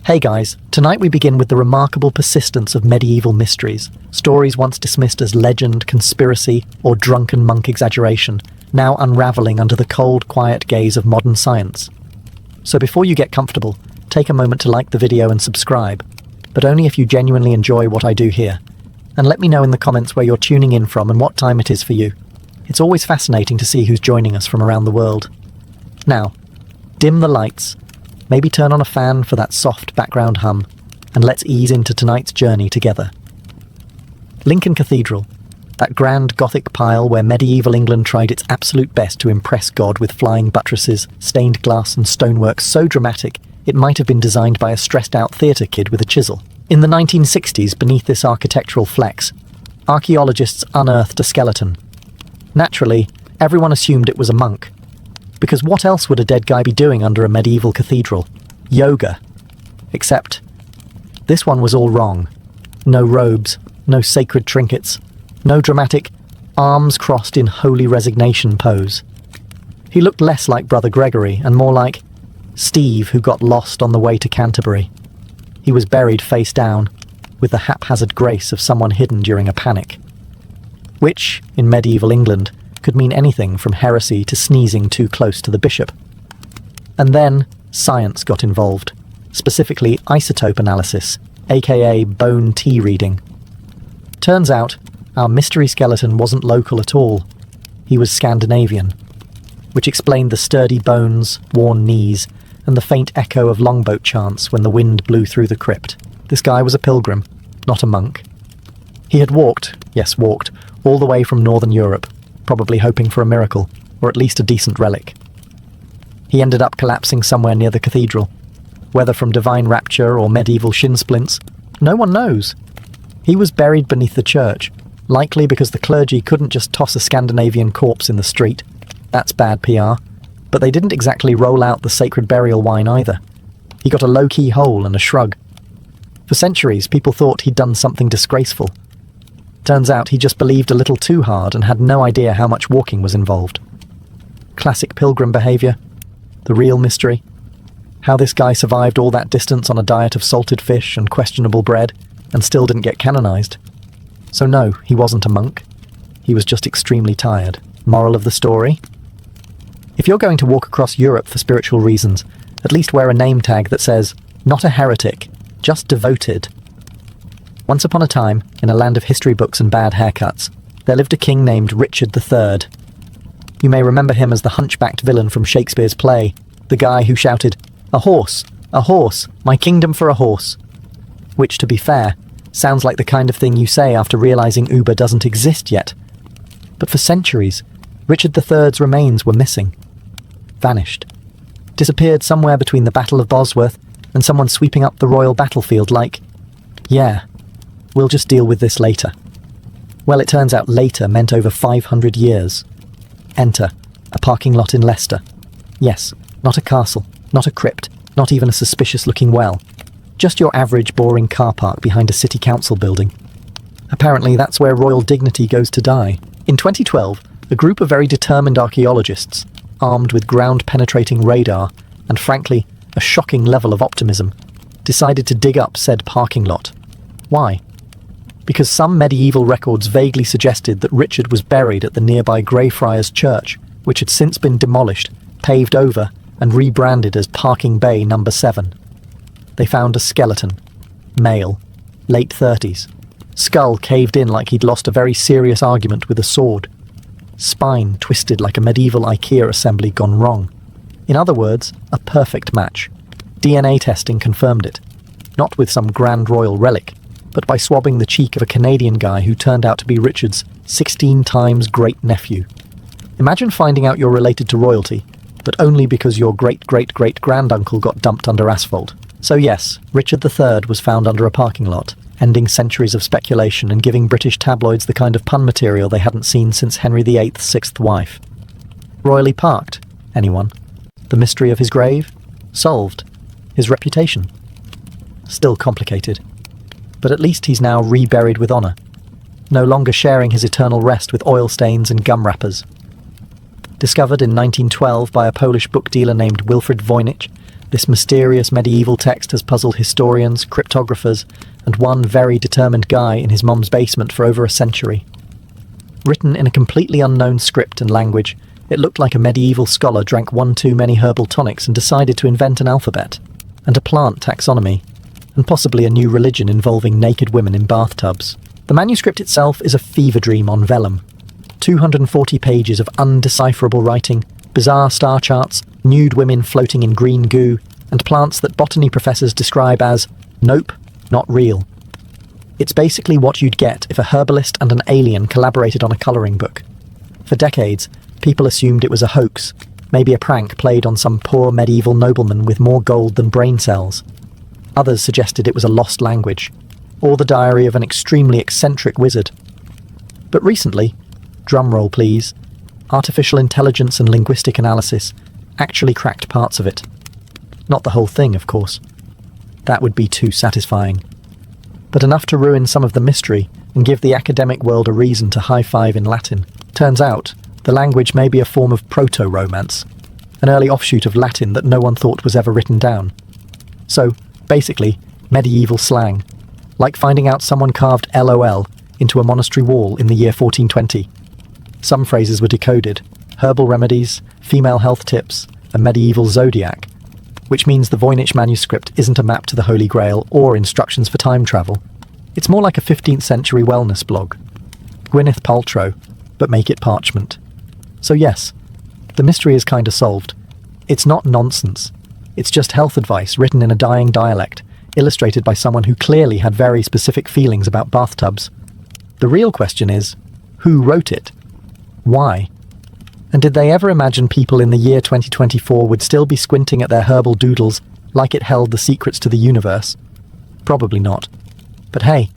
Hey guys, tonight we begin with the remarkable persistence of medieval mysteries. Stories once dismissed as legend, conspiracy, or drunken monk exaggeration, now unraveling under the cold, quiet gaze of modern science. So before you get comfortable, take a moment to like the video and subscribe, but only if you genuinely enjoy what I do here. And let me know in the comments where you're tuning in from and what time it is for you. It's always fascinating to see who's joining us from around the world. Now, dim the lights, maybe turn on a fan for that soft background hum, and let's ease into tonight's journey together. Lincoln Cathedral, that grand Gothic pile where medieval England tried its absolute best to impress God with flying buttresses, stained glass and stonework so dramatic it might have been designed by a stressed-out theatre kid with a chisel. In the 1960s, beneath this architectural flex, archaeologists unearthed a skeleton. Naturally, everyone assumed it was a monk, because what else would a dead guy be doing under a medieval cathedral? Yoga. Except, this one was all wrong. No robes, no sacred trinkets, no dramatic, arms crossed in holy resignation pose. He looked less like Brother Gregory and more like Steve who got lost on the way to Canterbury. He was buried face down, with the haphazard grace of someone hidden during a panic. Which, in medieval England, could mean anything from heresy to sneezing too close to the bishop. And then, science got involved, specifically isotope analysis, aka bone T reading. Turns out, our mystery skeleton wasn't local at all. He was Scandinavian, which explained the sturdy bones, worn knees, and the faint echo of longboat chants when the wind blew through the crypt. This guy was a pilgrim, not a monk. He had walked, all the way from Northern Europe, probably hoping for a miracle, or at least a decent relic. He ended up collapsing somewhere near the cathedral. Whether from divine rapture or medieval shin splints, no one knows. He was buried beneath the church, likely because the clergy couldn't just toss a Scandinavian corpse in the street. That's bad PR. But they didn't exactly roll out the sacred burial wine either. He got a low-key hole and a shrug. For centuries, people thought he'd done something disgraceful. Turns out he just believed a little too hard and had no idea how much walking was involved. Classic pilgrim behavior. The real mystery. How this guy survived all that distance on a diet of salted fish and questionable bread and still didn't get canonized. So no, he wasn't a monk. He was just extremely tired. Moral of the story? If you're going to walk across Europe for spiritual reasons, at least wear a name tag that says, not a heretic, just devoted. Once upon a time, in a land of history books and bad haircuts, there lived a king named Richard III. You may remember him as the hunchbacked villain from Shakespeare's play, the guy who shouted, a horse, my kingdom for a horse. Which, to be fair, sounds like the kind of thing you say after realizing Uber doesn't exist yet. But for centuries, Richard III's remains were missing. Vanished. Disappeared somewhere between the Battle of Bosworth and someone sweeping up the royal battlefield like, yeah, we'll just deal with this later. Well, it turns out later meant over 500 years. Enter a parking lot in Leicester. Yes, not a castle, not a crypt, not even a suspicious-looking well. Just your average boring car park behind a city council building. Apparently that's where royal dignity goes to die. In 2012, a group of very determined archaeologists, armed with ground-penetrating radar and, frankly, a shocking level of optimism, decided to dig up said parking lot. Why? Because some medieval records vaguely suggested that Richard was buried at the nearby Greyfriars Church, which had since been demolished, paved over, and rebranded as Parking Bay No. 7. They found a skeleton. Male. Late 30s. Skull caved in like he'd lost a very serious argument with a sword. Spine twisted like a medieval IKEA assembly gone wrong. In other words, a perfect match. DNA testing confirmed it. Not with some grand royal relic, but by swabbing the cheek of a Canadian guy who turned out to be Richard's 16 times great-nephew. Imagine finding out you're related to royalty, but only because your great-great-great-granduncle got dumped under asphalt. So yes, Richard III was found under a parking lot, ending centuries of speculation and giving British tabloids the kind of pun material they hadn't seen since Henry VIII's sixth wife. Royally parked? Anyone? The mystery of his grave? Solved. His reputation? Still complicated. But at least he's now reburied with honour, no longer sharing his eternal rest with oil stains and gum wrappers. Discovered in 1912 by a Polish book dealer named Wilfred Voynich, This mysterious medieval text has puzzled historians, cryptographers, and one very determined guy in his mum's basement for over a century. Written in a completely unknown script and language, it looked like a medieval scholar drank one too many herbal tonics and decided to invent an alphabet, and a plant taxonomy, and possibly a new religion involving naked women in bathtubs. The manuscript itself is a fever dream on vellum. 240 pages of undecipherable writing, bizarre star charts, nude women floating in green goo, and plants that botany professors describe as, nope, not real. It's basically what you'd get if a herbalist and an alien collaborated on a colouring book. For decades, people assumed it was a hoax, maybe a prank played on some poor medieval nobleman with more gold than brain cells. Others suggested it was a lost language, or the diary of an extremely eccentric wizard. But recently, drumroll please, artificial intelligence and linguistic analysis actually cracked parts of it. Not the whole thing, of course. That would be too satisfying. But enough to ruin some of the mystery and give the academic world a reason to high-five in Latin. Turns out, the language may be a form of proto-romance, an early offshoot of Latin that no one thought was ever written down. So, basically, medieval slang, like finding out someone carved LOL into a monastery wall in the year 1420. Some phrases were decoded: herbal remedies, female health tips, a medieval zodiac, which means the Voynich manuscript isn't a map to the Holy Grail or instructions for time travel. It's more like a 15th century wellness blog. Gwyneth Paltrow, but make it parchment. So yes, the mystery is kinda solved. It's not nonsense. It's just health advice written in a dying dialect, illustrated by someone who clearly had very specific feelings about bathtubs. The real question is, who wrote it? Why? And did they ever imagine people in the year 2024 would still be squinting at their herbal doodles like it held the secrets to the universe? Probably not. But hey,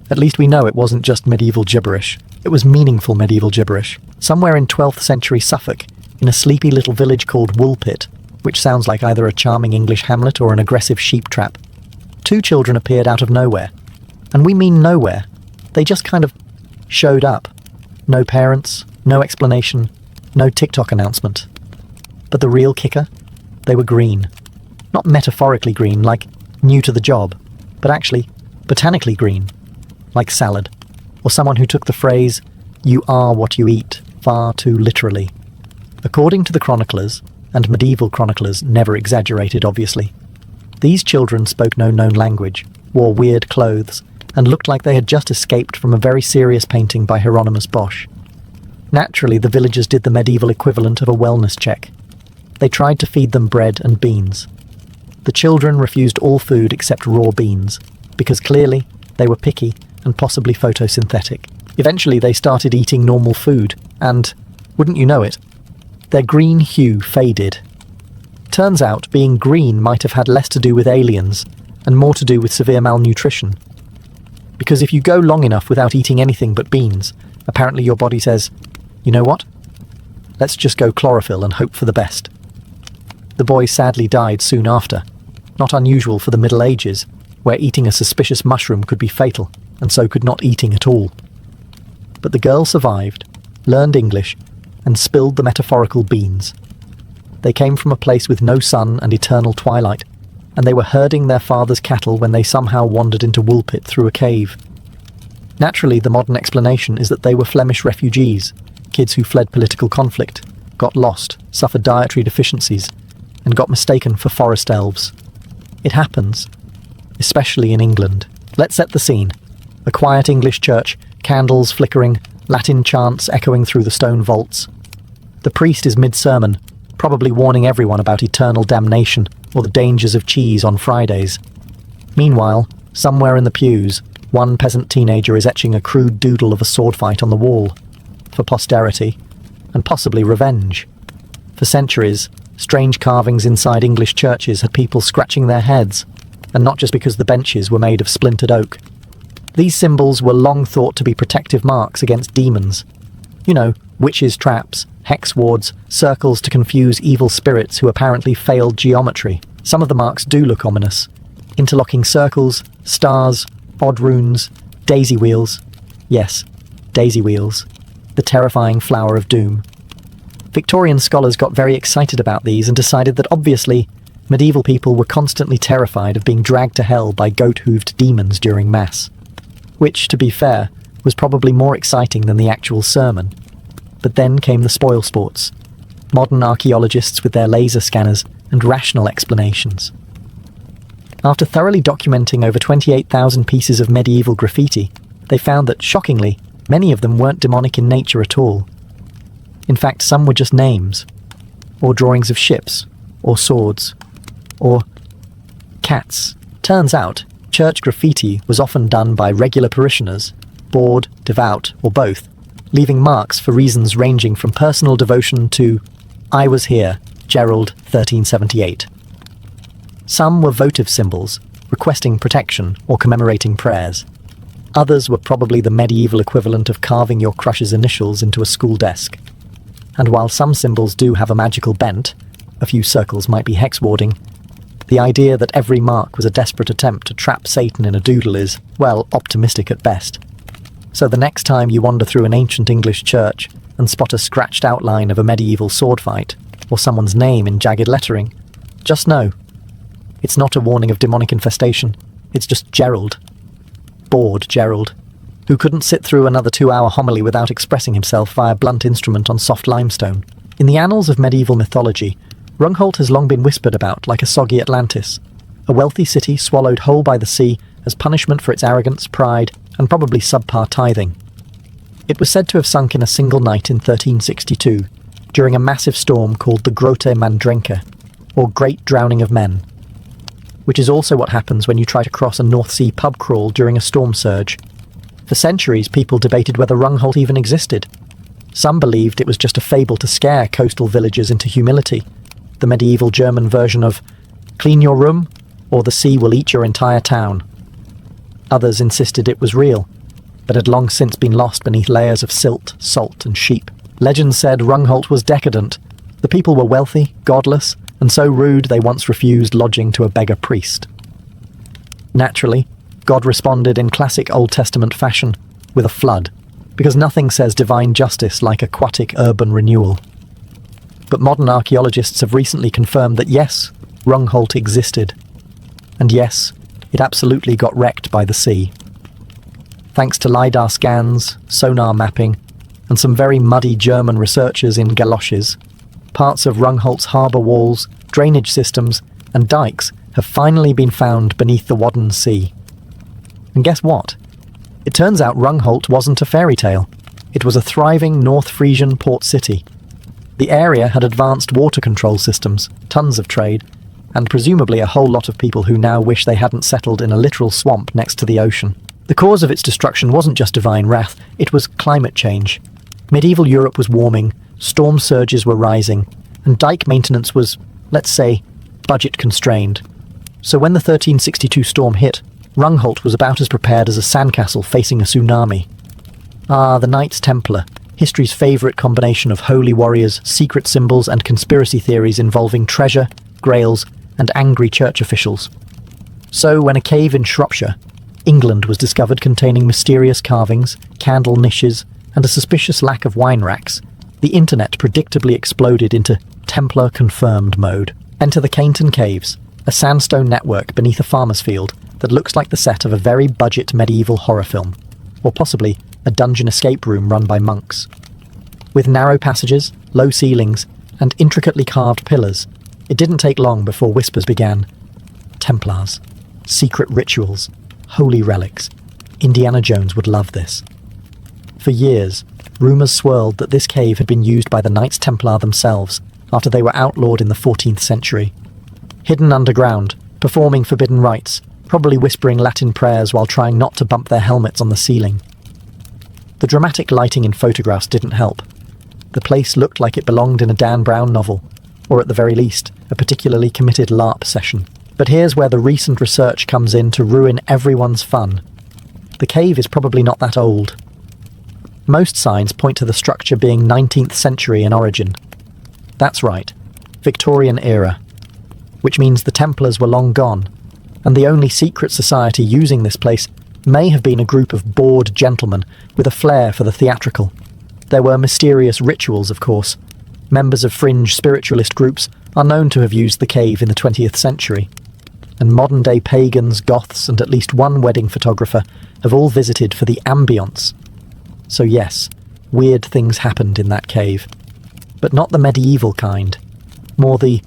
at least we know it wasn't just medieval gibberish. It was meaningful medieval gibberish. Somewhere in 12th century Suffolk, in a sleepy little village called Woolpit, which sounds like either a charming English hamlet or an aggressive sheep trap, 2 children appeared out of nowhere. And we mean nowhere. They just kind of showed up. No parents, no explanation, no TikTok announcement. But the real kicker? They were green. Not metaphorically green, like new to the job, but actually botanically green, like salad. Or someone who took the phrase, "you are what you eat," far too literally. According to the chroniclers, and medieval chroniclers never exaggerated obviously, these children spoke no known language, wore weird clothes, and looked like they had just escaped from a very serious painting by Hieronymus Bosch. Naturally, the villagers did the medieval equivalent of a wellness check. They tried to feed them bread and beans. The children refused all food except raw beans, because clearly they were picky and possibly photosynthetic. Eventually they started eating normal food, and, wouldn't you know it, their green hue faded. Turns out being green might have had less to do with aliens, and more to do with severe malnutrition. Because if you go long enough without eating anything but beans, apparently your body says, you know what? Let's just go chlorophyll and hope for the best. The boy sadly died soon after, not unusual for the Middle Ages, where eating a suspicious mushroom could be fatal, and so could not eating at all. But the girl survived, learned English, and spilled the metaphorical beans. They came from a place with no sun and eternal twilight, and they were herding their father's cattle when they somehow wandered into Woolpit through a cave. Naturally, the modern explanation is that they were Flemish refugees, kids who fled political conflict, got lost, suffered dietary deficiencies, and got mistaken for forest elves. It happens, especially in England. Let's set the scene. A quiet English church, candles flickering, Latin chants echoing through the stone vaults. The priest is mid-sermon, probably warning everyone about eternal damnation or the dangers of cheese on Fridays. Meanwhile, somewhere in the pews, one peasant teenager is etching a crude doodle of a sword fight on the wall, for posterity, and possibly revenge. For centuries, strange carvings inside English churches had people scratching their heads, and not just because the benches were made of splintered oak. These symbols were long thought to be protective marks against demons. You know, witches' traps, hex wards, circles to confuse evil spirits who apparently failed geometry. Some of the marks do look ominous. Interlocking circles, stars, odd runes, daisy wheels. Yes, daisy wheels. The terrifying flower of doom. Victorian scholars got very excited about these and decided that obviously Medieval people were constantly terrified of being dragged to hell by goat-hooved demons during Mass, which, to be fair, was probably more exciting than the actual sermon. But then came the spoilsports, modern archaeologists with their laser scanners and rational explanations. After thoroughly documenting over 28,000 pieces of medieval graffiti, they found that, shockingly, many of them weren't demonic in nature at all. In fact, some were just names, or drawings of ships, or swords, or cats. Turns out, church graffiti was often done by regular parishioners, bored, devout, or both, leaving marks for reasons ranging from personal devotion to "I was here, Gerald, 1378. Some were votive symbols, requesting protection or commemorating prayers. Others were probably the medieval equivalent of carving your crush's initials into a school desk. And while some symbols do have a magical bent, a few circles might be hex warding, the idea that every mark was a desperate attempt to trap Satan in a doodle is, well, optimistic at best. So the next time you wander through an ancient English church and spot a scratched outline of a medieval sword fight, or someone's name in jagged lettering, just know, it's not a warning of demonic infestation, it's just Gerald. Bored Gerald, who couldn't sit through another 2-hour homily without expressing himself via blunt instrument on soft limestone. In the annals of medieval mythology, Rungholt has long been whispered about like a soggy Atlantis, a wealthy city swallowed whole by the sea as punishment for its arrogance, pride, and probably subpar tithing. It was said to have sunk in a single night in 1362, during a massive storm called the Grote Mandrenke, or Great Drowning of Men, which is also what happens when you try to cross a North Sea pub crawl during a storm surge. For centuries, people debated whether Rungholt even existed. Some believed it was just a fable to scare coastal villagers into humility, the medieval German version of "clean your room, or the sea will eat your entire town." Others insisted it was real, but had long since been lost beneath layers of silt, salt, and sheep. Legend said Rungholt was decadent. The people were wealthy, godless, and so rude they once refused lodging to a beggar priest. Naturally, God responded in classic Old Testament fashion, with a flood, because nothing says divine justice like aquatic urban renewal. But modern archaeologists have recently confirmed that yes, Rungholt existed. And yes, it absolutely got wrecked by the sea. Thanks to LiDAR scans, sonar mapping, and some very muddy German researchers in galoshes, parts of Rungholt's harbour walls, drainage systems, and dikes have finally been found beneath the Wadden Sea. And guess what? It turns out Rungholt wasn't a fairy tale. It was a thriving North Frisian port city. The area had advanced water control systems, tons of trade, and presumably a whole lot of people who now wish they hadn't settled in a literal swamp next to the ocean. The cause of its destruction wasn't just divine wrath, it was climate change. Medieval Europe was warming, storm surges were rising, and dike maintenance was, let's say, budget-constrained. So when the 1362 storm hit, Rungholt was about as prepared as a sandcastle facing a tsunami. Ah, the Knights Templar, history's favourite combination of holy warriors, secret symbols, and conspiracy theories involving treasure, grails, and angry church officials. So when a cave in Shropshire, England, was discovered containing mysterious carvings, candle niches, and a suspicious lack of wine racks, the internet predictably exploded into Templar confirmed mode. Enter the Cainton Caves, a sandstone network beneath a farmer's field that looks like the set of a very budget medieval horror film, or possibly a dungeon escape room run by monks. With narrow passages, low ceilings, and intricately carved pillars, it didn't take long before whispers began. Templars, secret rituals, holy relics. Indiana Jones would love this. For years, rumours swirled that this cave had been used by the Knights Templar themselves after they were outlawed in the 14th century. Hidden underground, performing forbidden rites, probably whispering Latin prayers while trying not to bump their helmets on the ceiling. The dramatic lighting in photographs didn't help. The place looked like it belonged in a Dan Brown novel, or at the very least, a particularly committed LARP session. But here's where the recent research comes in to ruin everyone's fun. The cave is probably not that old. Most signs point to the structure being 19th century in origin. That's right, Victorian era, which means the Templars were long gone, and the only secret society using this place may have been a group of bored gentlemen with a flair for the theatrical. There were mysterious rituals, of course, members of fringe spiritualist groups are known to have used the cave in the 20th century, and modern-day pagans, goths, and at least one wedding photographer have all visited for the ambience. So yes, weird things happened in that cave, but not the medieval kind, more the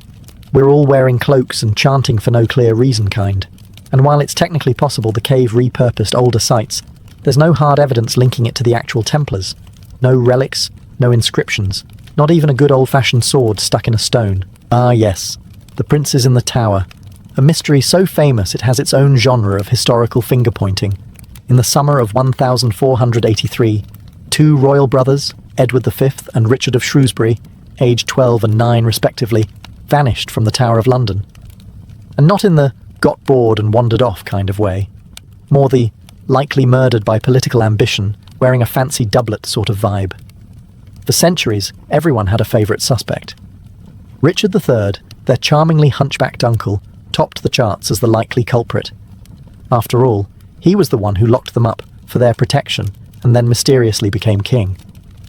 we're all wearing cloaks and chanting for no clear reason kind. And while it's technically possible the cave repurposed older sites, there's no hard evidence linking it to the actual Templars. No relics, no inscriptions, not even a good old-fashioned sword stuck in a stone. Ah yes, the princes in the tower, a mystery so famous it has its own genre of historical finger-pointing. In the summer of 1483, two royal brothers, Edward V and Richard of Shrewsbury, aged 12 and 9 respectively, vanished from the Tower of London. And not in the got bored and wandered off kind of way, more the likely murdered by political ambition, wearing a fancy doublet sort of vibe. For centuries, everyone had a favourite suspect. Richard III, their charmingly hunchbacked uncle, topped the charts as the likely culprit. After all, he was the one who locked them up for their protection and then mysteriously became king,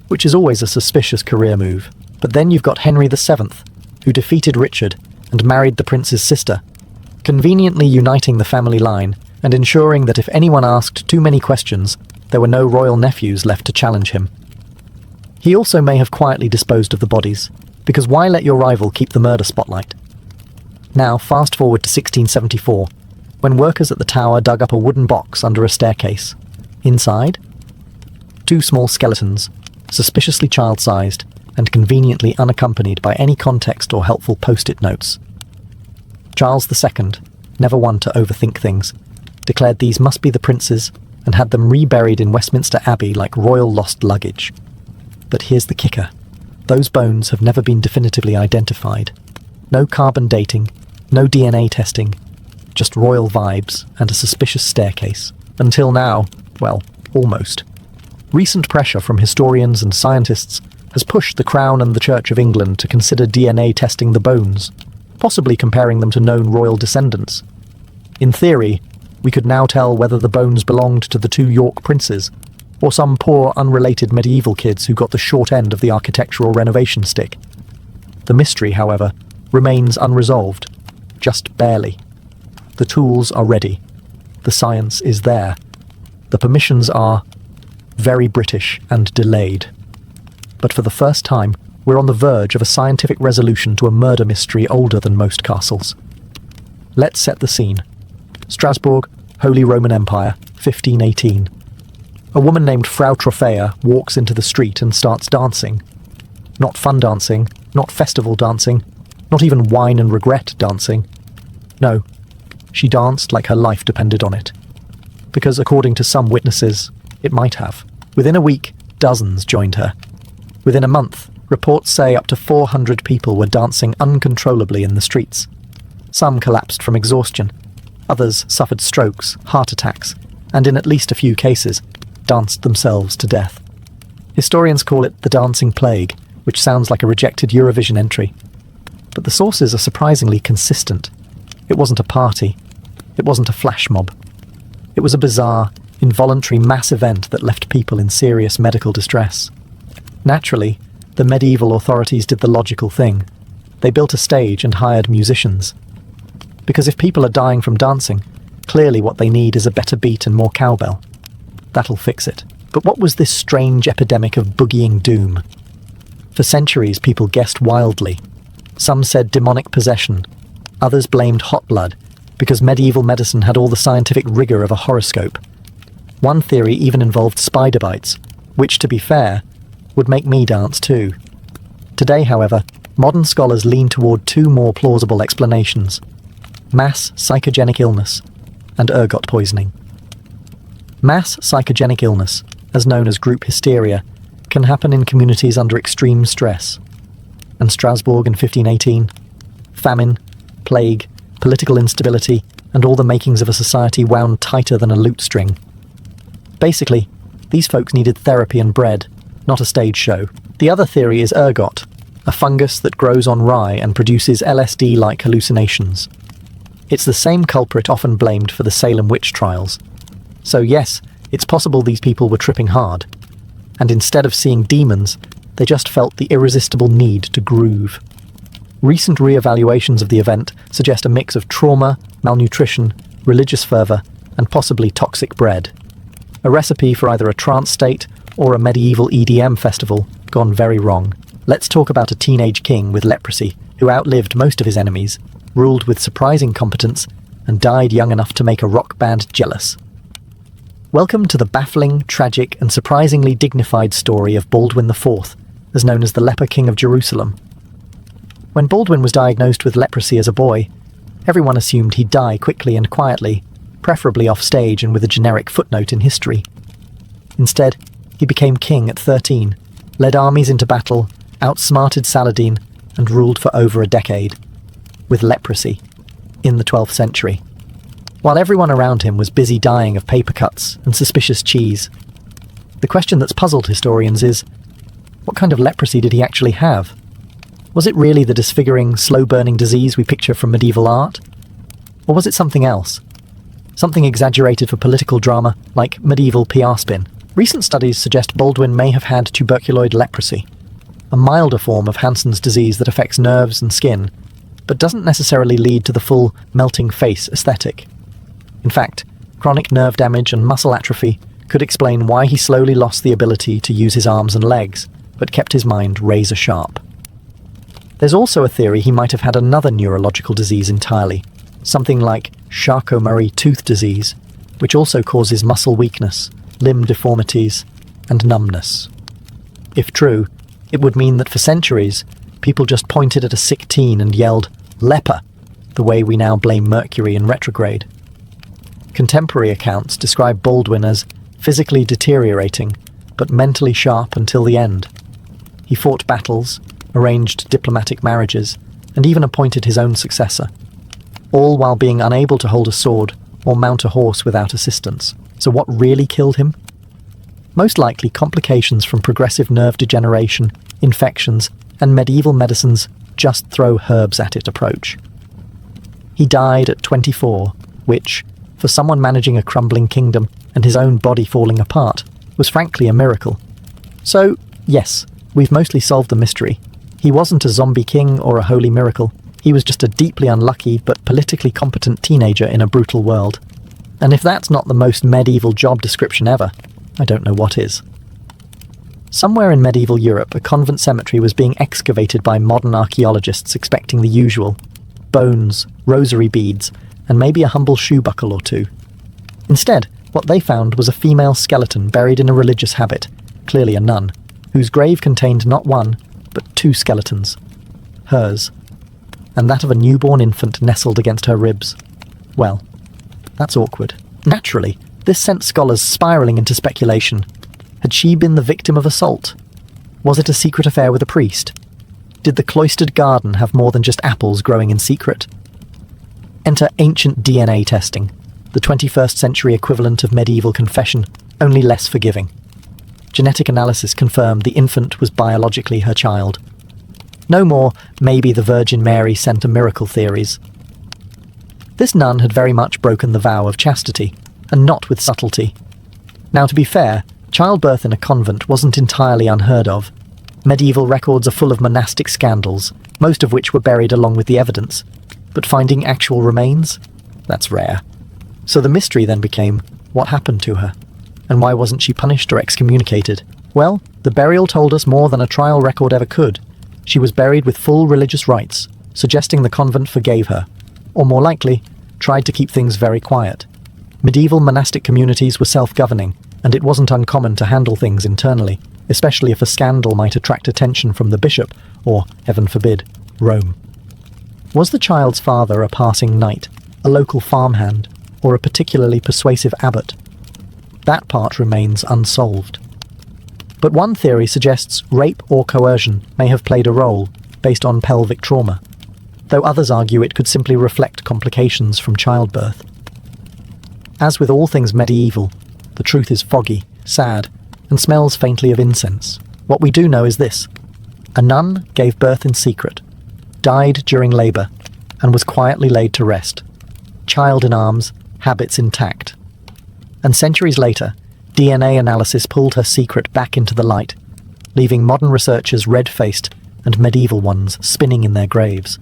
which is always a suspicious career move. But then you've got Henry VII, who defeated Richard and married the prince's sister, conveniently uniting the family line and ensuring that if anyone asked too many questions, there were no royal nephews left to challenge him. He also may have quietly disposed of the bodies, because why let your rival keep the murder spotlight? Now, fast forward to 1674, when workers at the tower dug up a wooden box under a staircase. Inside, two small skeletons, suspiciously child-sized, and conveniently unaccompanied by any context or helpful post-it notes. Charles II, never one to overthink things, declared these must be the princes and had them reburied in Westminster Abbey like royal lost luggage. But here's the kicker. Those bones have never been definitively identified. No carbon dating, no DNA testing, just royal vibes and a suspicious staircase. Until now, well, almost. Recent pressure from historians and scientists has pushed the Crown and the Church of England to consider DNA testing the bones, possibly comparing them to known royal descendants. In theory, we could now tell whether the bones belonged to the two York princes, or some poor unrelated medieval kids who got the short end of the architectural renovation stick. The mystery, however, remains unresolved, just barely. The tools are ready. The science is there. The permissions are very British and delayed. But for the first time, we're on the verge of a scientific resolution to a murder mystery older than most castles. Let's set the scene. Strasbourg, Holy Roman Empire, 1518. A woman named Frau Trophea walks into the street and starts dancing. Not fun dancing, not festival dancing, not even wine and regret dancing. No, she danced like her life depended on it. Because according to some witnesses, it might have. Within a week, dozens joined her. Within a month, reports say up to 400 people were dancing uncontrollably in the streets. Some collapsed from exhaustion. Others suffered strokes, heart attacks, and in at least a few cases, danced themselves to death. Historians call it the dancing plague, which sounds like a rejected Eurovision entry. But the sources are surprisingly consistent. It wasn't a party. It wasn't a flash mob. It was a bizarre, involuntary mass event that left people in serious medical distress. Naturally, the medieval authorities did the logical thing. They built a stage and hired musicians. Because if people are dying from dancing, clearly what they need is a better beat and more cowbell. That'll fix it. But what was this strange epidemic of boogieing doom? For centuries, people guessed wildly. Some said demonic possession. Others blamed hot blood, because medieval medicine had all the scientific rigour of a horoscope. One theory even involved spider bites, which, to be fair, would make me dance too. Today, however, modern scholars lean toward two more plausible explanations: mass psychogenic illness and ergot poisoning. Mass psychogenic illness, as known as group hysteria, can happen in communities under extreme stress. And Strasbourg in 1518, famine, plague, political instability, and all the makings of a society wound tighter than a lute string. Basically, these folks needed therapy and bread, not a stage show. The other theory is ergot, a fungus that grows on rye and produces LSD-like hallucinations. It's the same culprit often blamed for the Salem witch trials. So yes, it's possible these people were tripping hard, and instead of seeing demons, they just felt the irresistible need to groove. Recent re-evaluations of the event suggest a mix of trauma, malnutrition, religious fervor, and possibly toxic bread. A recipe for either a trance state or a medieval EDM festival gone very wrong. Let's talk about a teenage king with leprosy who outlived most of his enemies, ruled with surprising competence, and died young enough to make a rock band jealous. Welcome to the baffling, tragic, and surprisingly dignified story of Baldwin IV, as known as the Leper King of Jerusalem. When Baldwin was diagnosed with leprosy as a boy, everyone assumed he'd die quickly and quietly, preferably off stage and with a generic footnote in history. Instead, he became king at 13, led armies into battle, outsmarted Saladin, and ruled for over a decade, with leprosy, in the 12th century. While everyone around him was busy dying of paper cuts and suspicious cheese. The question that's puzzled historians is, what kind of leprosy did he actually have? Was it really the disfiguring, slow-burning disease we picture from medieval art? Or was it something else? Something exaggerated for political drama, like medieval PR spin? Recent studies suggest Baldwin may have had tuberculoid leprosy, a milder form of Hansen's disease that affects nerves and skin, but doesn't necessarily lead to the full melting face aesthetic. In fact, chronic nerve damage and muscle atrophy could explain why he slowly lost the ability to use his arms and legs, but kept his mind razor sharp. There's also a theory he might have had another neurological disease entirely, something like Charcot-Marie tooth disease, which also causes muscle weakness, limb deformities, and numbness. If true, it would mean that for centuries, people just pointed at a sick teen and yelled, "Leper," the way we now blame Mercury in retrograde. Contemporary accounts describe Baldwin as physically deteriorating, but mentally sharp until the end. He fought battles, arranged diplomatic marriages, and even appointed his own successor, all while being unable to hold a sword or mount a horse without assistance. So what really killed him? Most likely complications from progressive nerve degeneration, infections, and medieval medicine's just throw herbs at it approach. He died at 24, which, for someone managing a crumbling kingdom and his own body falling apart, was frankly a miracle. So, yes, we've mostly solved the mystery. He wasn't a zombie king or a holy miracle. He was just a deeply unlucky but politically competent teenager in a brutal world. And if that's not the most medieval job description ever, I don't know what is. Somewhere in medieval Europe, a convent cemetery was being excavated by modern archaeologists expecting the usual: bones, rosary beads, and maybe a humble shoe buckle or two. Instead, what they found was a female skeleton buried in a religious habit, clearly a nun, whose grave contained not one, but two skeletons. Hers. And that of a newborn infant nestled against her ribs. Well, that's awkward. Naturally, this sent scholars spiralling into speculation. Had she been the victim of assault? Was it a secret affair with a priest? Did the cloistered garden have more than just apples growing in secret? Enter ancient DNA testing, the 21st century equivalent of medieval confession, only less forgiving. Genetic analysis confirmed the infant was biologically her child. No more, maybe the Virgin Mary sent a miracle theories. This nun had very much broken the vow of chastity, and not with subtlety. Now, to be fair, childbirth in a convent wasn't entirely unheard of. Medieval records are full of monastic scandals, most of which were buried along with the evidence. But finding actual remains? That's rare. So the mystery then became, what happened to her? And why wasn't she punished or excommunicated? Well, the burial told us more than a trial record ever could. She was buried with full religious rites, suggesting the convent forgave her, or more likely, tried to keep things very quiet. Medieval monastic communities were self-governing, and it wasn't uncommon to handle things internally, especially if a scandal might attract attention from the bishop, or, heaven forbid, Rome. Was the child's father a passing knight, a local farmhand, or a particularly persuasive abbot? That part remains unsolved. But one theory suggests rape or coercion may have played a role, based on pelvic trauma, though others argue it could simply reflect complications from childbirth. As with all things medieval, the truth is foggy, sad, and smells faintly of incense. What we do know is this: a nun gave birth in secret, died during labour, and was quietly laid to rest. Child in arms, habits intact. And centuries later, DNA analysis pulled her secret back into the light, leaving modern researchers red-faced and medieval ones spinning in their graves.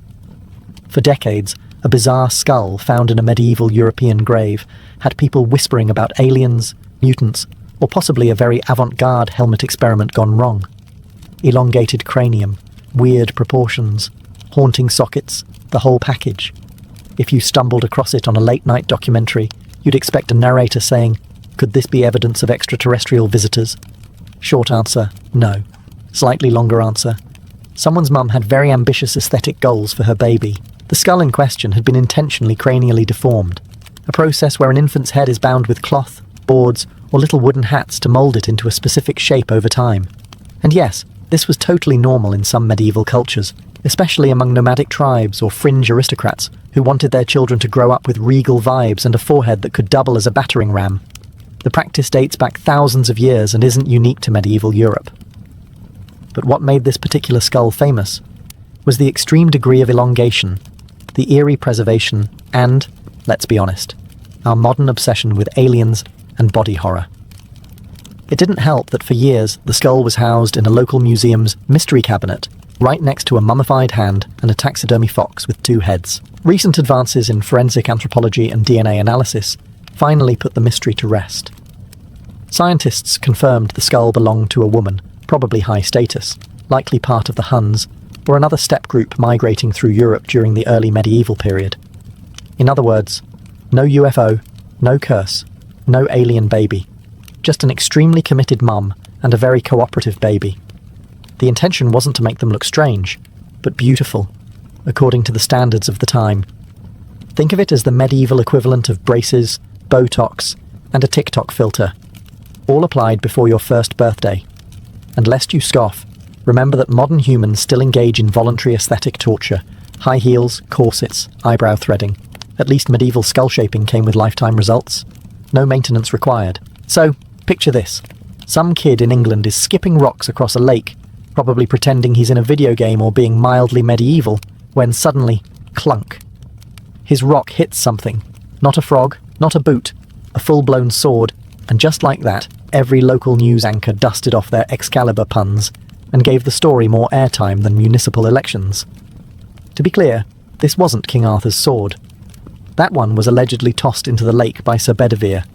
For decades, a bizarre skull found in a medieval European grave had people whispering about aliens, mutants, or possibly a very avant-garde helmet experiment gone wrong. Elongated cranium, weird proportions, haunting sockets, the whole package. If you stumbled across it on a late-night documentary, you'd expect a narrator saying, "Could this be evidence of extraterrestrial visitors?" Short answer, no. Slightly longer answer, someone's mum had very ambitious aesthetic goals for her baby. The skull in question had been intentionally cranially deformed, a process where an infant's head is bound with cloth, boards, or little wooden hats to mould it into a specific shape over time. And yes, this was totally normal in some medieval cultures, especially among nomadic tribes or fringe aristocrats who wanted their children to grow up with regal vibes and a forehead that could double as a battering ram. The practice dates back thousands of years and isn't unique to medieval Europe. But what made this particular skull famous was the extreme degree of elongation, the eerie preservation, and, let's be honest, our modern obsession with aliens and body horror. It didn't help that for years the skull was housed in a local museum's mystery cabinet, right next to a mummified hand and a taxidermy fox with two heads. Recent advances in forensic anthropology and DNA analysis finally put the mystery to rest. Scientists confirmed the skull belonged to a woman, probably high status, likely part of the Huns, or another steppe group migrating through Europe during the early medieval period. In other words, no UFO, no curse, no alien baby, just an extremely committed mum and a very cooperative baby. The intention wasn't to make them look strange, but beautiful, according to the standards of the time. Think of it as the medieval equivalent of braces, Botox, and a TikTok filter, all applied before your first birthday. And lest you scoff, remember that modern humans still engage in voluntary aesthetic torture, high heels, corsets, eyebrow threading. At least medieval skull shaping came with lifetime results. No maintenance required. So, picture this. Some kid in England is skipping rocks across a lake, probably pretending he's in a video game or being mildly medieval, when suddenly, clunk. His rock hits something. Not a frog, not a boot, a full-blown sword, and just like that, every local news anchor dusted off their Excalibur puns and gave the story more airtime than municipal elections. To be clear, this wasn't King Arthur's sword. That one was allegedly tossed into the lake by Sir Bedivere,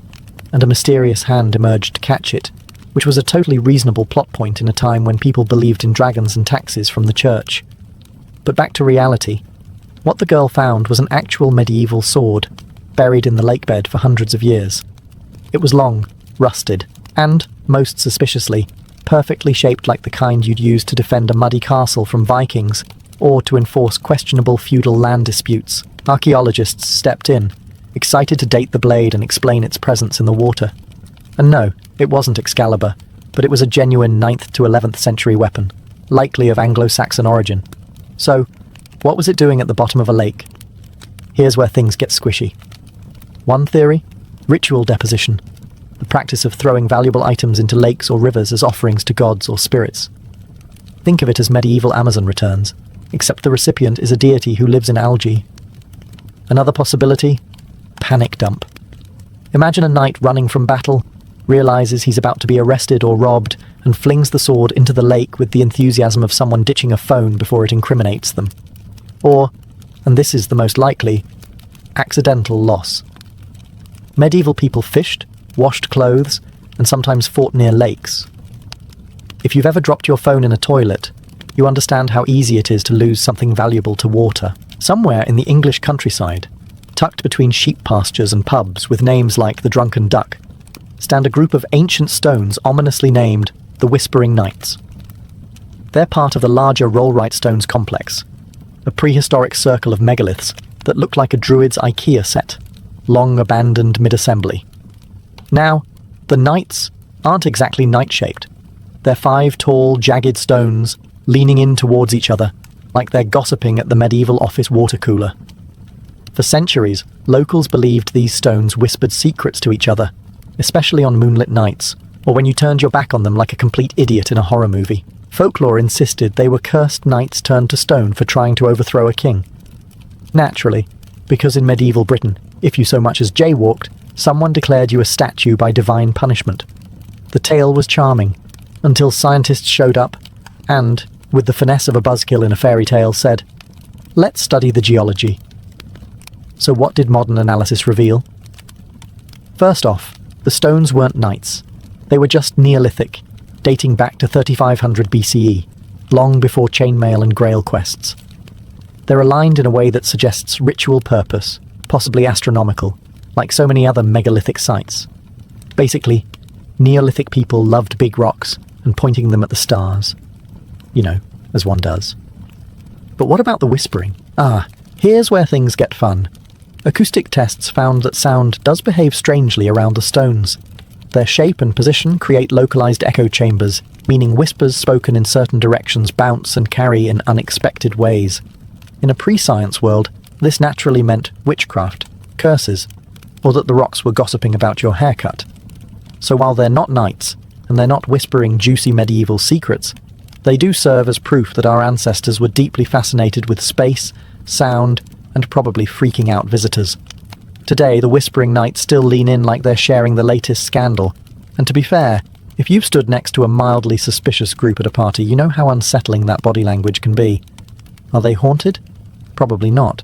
and a mysterious hand emerged to catch it, which was a totally reasonable plot point in a time when people believed in dragons and taxes from the church. But back to reality. What the girl found was an actual medieval sword, buried in the lakebed for hundreds of years. It was long, rusted, and, most suspiciously, perfectly shaped like the kind you'd use to defend a muddy castle from Vikings, or to enforce questionable feudal land disputes. Archaeologists stepped in, excited to date the blade and explain its presence in the water. And no, it wasn't Excalibur, but it was a genuine 9th to 11th century weapon, likely of Anglo-Saxon origin. So, what was it doing at the bottom of a lake? Here's where things get squishy. One theory? Ritual deposition. The practice of throwing valuable items into lakes or rivers as offerings to gods or spirits. Think of it as medieval Amazon returns, except the recipient is a deity who lives in algae. Another possibility? Panic dump. Imagine a knight running from battle, realizes he's about to be arrested or robbed, and flings the sword into the lake with the enthusiasm of someone ditching a phone before it incriminates them. Or, and this is the most likely, accidental loss. Medieval people fished, washed clothes, and sometimes fought near lakes. If you've ever dropped your phone in a toilet, you understand how easy it is to lose something valuable to water. Somewhere in the English countryside, tucked between sheep pastures and pubs with names like the Drunken Duck, stand a group of ancient stones ominously named the Whispering Knights. They're part of the larger Rollright Stones complex, a prehistoric circle of megaliths that look like a druid's IKEA set, long abandoned mid-assembly. Now, the knights aren't exactly knight-shaped. They're 5 tall, jagged stones leaning in towards each other, like they're gossiping at the medieval office water cooler. For centuries, locals believed these stones whispered secrets to each other, especially on moonlit nights, or when you turned your back on them like a complete idiot in a horror movie. Folklore insisted they were cursed knights turned to stone for trying to overthrow a king. Naturally, because in medieval Britain, if you so much as jaywalked, someone declared you a statue by divine punishment. The tale was charming, until scientists showed up, and, with the finesse of a buzzkill in a fairy tale, said, "Let's study the geology." So what did modern analysis reveal? First off, the stones weren't knights. They were just Neolithic, dating back to 3500 BCE, long before chainmail and grail quests. They're aligned in a way that suggests ritual purpose, possibly astronomical, like so many other megalithic sites. Basically, Neolithic people loved big rocks and pointing them at the stars. You know, as one does. But what about the whispering? Here's where things get fun. Acoustic tests found that sound does behave strangely around the stones. Their shape and position create localized echo chambers, meaning whispers spoken in certain directions bounce and carry in unexpected ways. In a pre-science world, this naturally meant witchcraft, curses, or that the rocks were gossiping about your haircut. So while they're not knights, and they're not whispering juicy medieval secrets, they do serve as proof that our ancestors were deeply fascinated with space, sound, and probably freaking out visitors. Today, the whispering knights still lean in like they're sharing the latest scandal. And to be fair, if you've stood next to a mildly suspicious group at a party, you know how unsettling that body language can be. Are they haunted? Probably not.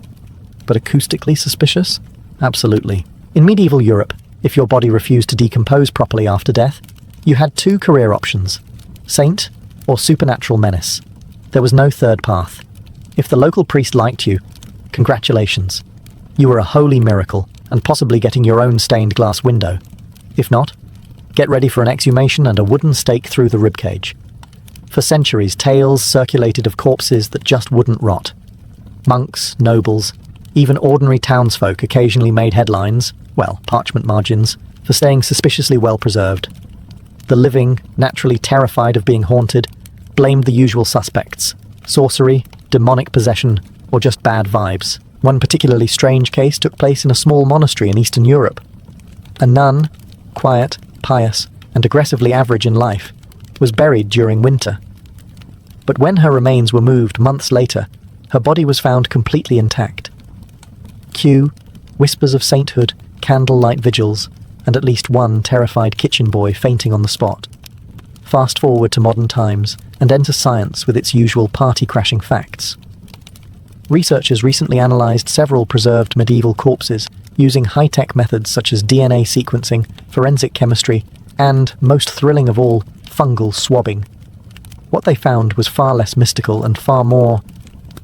But acoustically suspicious? Absolutely. In medieval Europe, if your body refused to decompose properly after death, you had two career options: saint or supernatural menace. There was no third path. If the local priest liked you, congratulations. You were a holy miracle, and possibly getting your own stained glass window. If not, get ready for an exhumation and a wooden stake through the ribcage. For centuries, tales circulated of corpses that just wouldn't rot. Monks, nobles, even ordinary townsfolk occasionally made headlines, well, parchment margins, for staying suspiciously well preserved. The living, naturally terrified of being haunted, blamed the usual suspects: sorcery, demonic possession, or just bad vibes. One particularly strange case took place in a small monastery in Eastern Europe. A nun, quiet, pious, and aggressively average in life, was buried during winter. But when her remains were moved months later, her body was found completely intact. Cue whispers of sainthood, candlelight vigils, and at least one terrified kitchen boy fainting on the spot. Fast forward to modern times, and enter science with its usual party-crashing facts. Researchers recently analysed several preserved medieval corpses using high-tech methods such as DNA sequencing, forensic chemistry, and, most thrilling of all, fungal swabbing. What they found was far less mystical and far more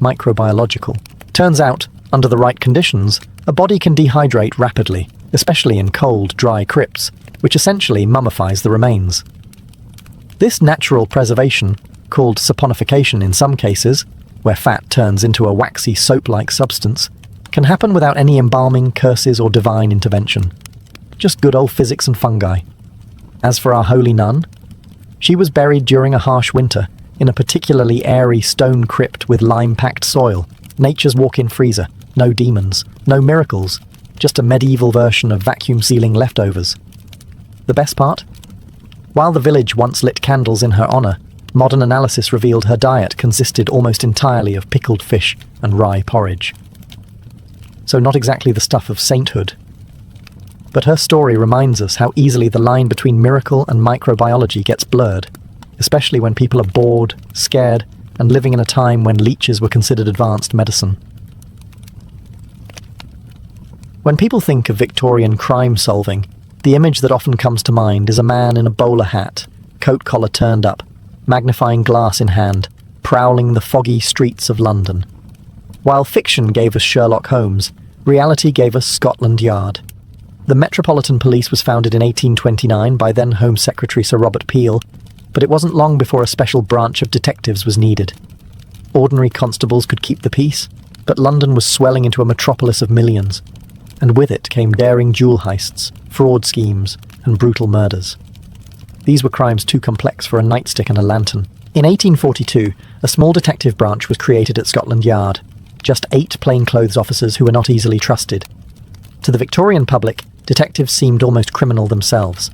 microbiological. Turns out, under the right conditions, a body can dehydrate rapidly, especially in cold, dry crypts, which essentially mummifies the remains. This natural preservation, called saponification in some cases, where fat turns into a waxy soap-like substance, can happen without any embalming, curses, or divine intervention. Just good old physics and fungi. As for our holy nun, she was buried during a harsh winter in a particularly airy stone crypt with lime-packed soil, nature's walk-in freezer, no demons, no miracles, just a medieval version of vacuum-sealing leftovers. The best part? While the village once lit candles in her honour, modern analysis revealed her diet consisted almost entirely of pickled fish and rye porridge. So not exactly the stuff of sainthood. But her story reminds us how easily the line between miracle and microbiology gets blurred, especially when people are bored, scared, and living in a time when leeches were considered advanced medicine. When people think of Victorian crime solving, the image that often comes to mind is a man in a bowler hat, coat collar turned up, magnifying glass in hand, prowling the foggy streets of London. While fiction gave us Sherlock Holmes, reality gave us Scotland Yard. The Metropolitan Police was founded in 1829 by then Home Secretary Sir Robert Peel, but it wasn't long before a special branch of detectives was needed. Ordinary constables could keep the peace, but London was swelling into a metropolis of millions, and with it came daring jewel heists, fraud schemes, and brutal murders. These were crimes too complex for a nightstick and a lantern. In 1842, a small detective branch was created at Scotland Yard, just 8 plainclothes officers who were not easily trusted. To the Victorian public, detectives seemed almost criminal themselves.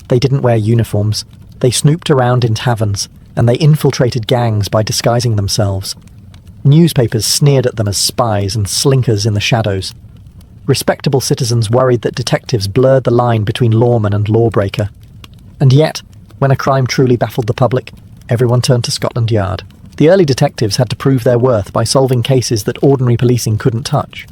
They didn't wear uniforms, they snooped around in taverns, and they infiltrated gangs by disguising themselves. Newspapers sneered at them as spies and slinkers in the shadows. Respectable citizens worried that detectives blurred the line between lawman and lawbreaker. And yet, when a crime truly baffled the public, everyone turned to Scotland Yard. The early detectives had to prove their worth by solving cases that ordinary policing couldn't touch.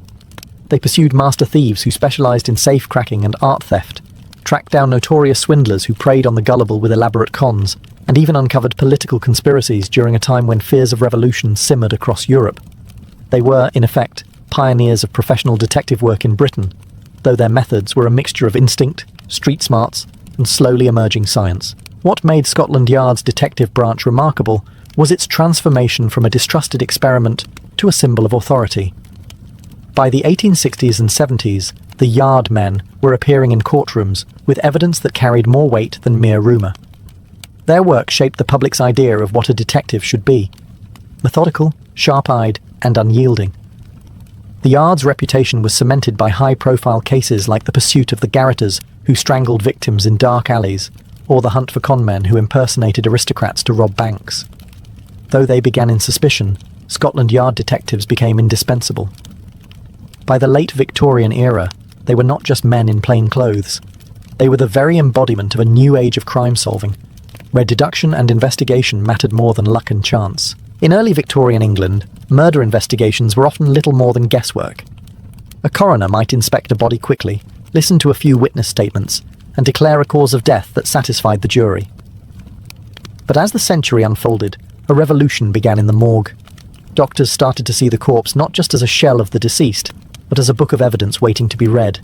They pursued master thieves who specialized in safe cracking and art theft, tracked down notorious swindlers who preyed on the gullible with elaborate cons, and even uncovered political conspiracies during a time when fears of revolution simmered across Europe. They were, in effect, pioneers of professional detective work in Britain, though their methods were a mixture of instinct, street smarts, and slowly emerging science. What made Scotland Yard's detective branch remarkable was its transformation from a distrusted experiment to a symbol of authority. By the 1860s and 70s, the Yard men were appearing in courtrooms with evidence that carried more weight than mere rumour. Their work shaped the public's idea of what a detective should be: methodical, sharp-eyed, and unyielding. The Yard's reputation was cemented by high-profile cases like the pursuit of the garroters who strangled victims in dark alleys, or the hunt for conmen who impersonated aristocrats to rob banks. Though they began in suspicion, Scotland Yard detectives became indispensable. By the late Victorian era, they were not just men in plain clothes. They were the very embodiment of a new age of crime-solving, where deduction and investigation mattered more than luck and chance. In early Victorian England, murder investigations were often little more than guesswork. A coroner might inspect a body quickly, listen to a few witness statements, and declare a cause of death that satisfied the jury. But as the century unfolded, a revolution began in the morgue. Doctors started to see the corpse not just as a shell of the deceased, but as a book of evidence waiting to be read.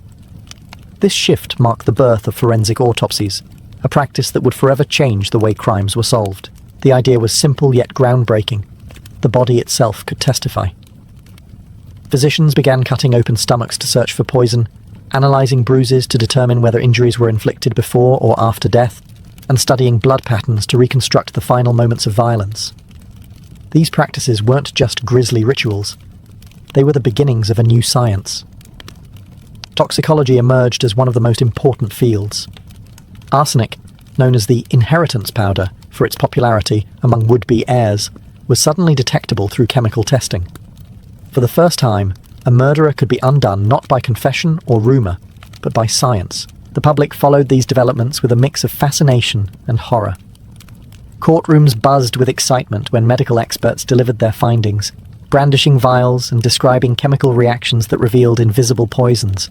This shift marked the birth of forensic autopsies, a practice that would forever change the way crimes were solved. The idea was simple yet groundbreaking. The body itself could testify. Physicians began cutting open stomachs to search for poison, analysing bruises to determine whether injuries were inflicted before or after death, and studying blood patterns to reconstruct the final moments of violence. These practices weren't just grisly rituals. They were the beginnings of a new science. Toxicology emerged as one of the most important fields. Arsenic, known as the inheritance powder for its popularity among would-be heirs, was suddenly detectable through chemical testing. For the first time, a murderer could be undone not by confession or rumour, but by science. The public followed these developments with a mix of fascination and horror. Courtrooms buzzed with excitement when medical experts delivered their findings, brandishing vials and describing chemical reactions that revealed invisible poisons.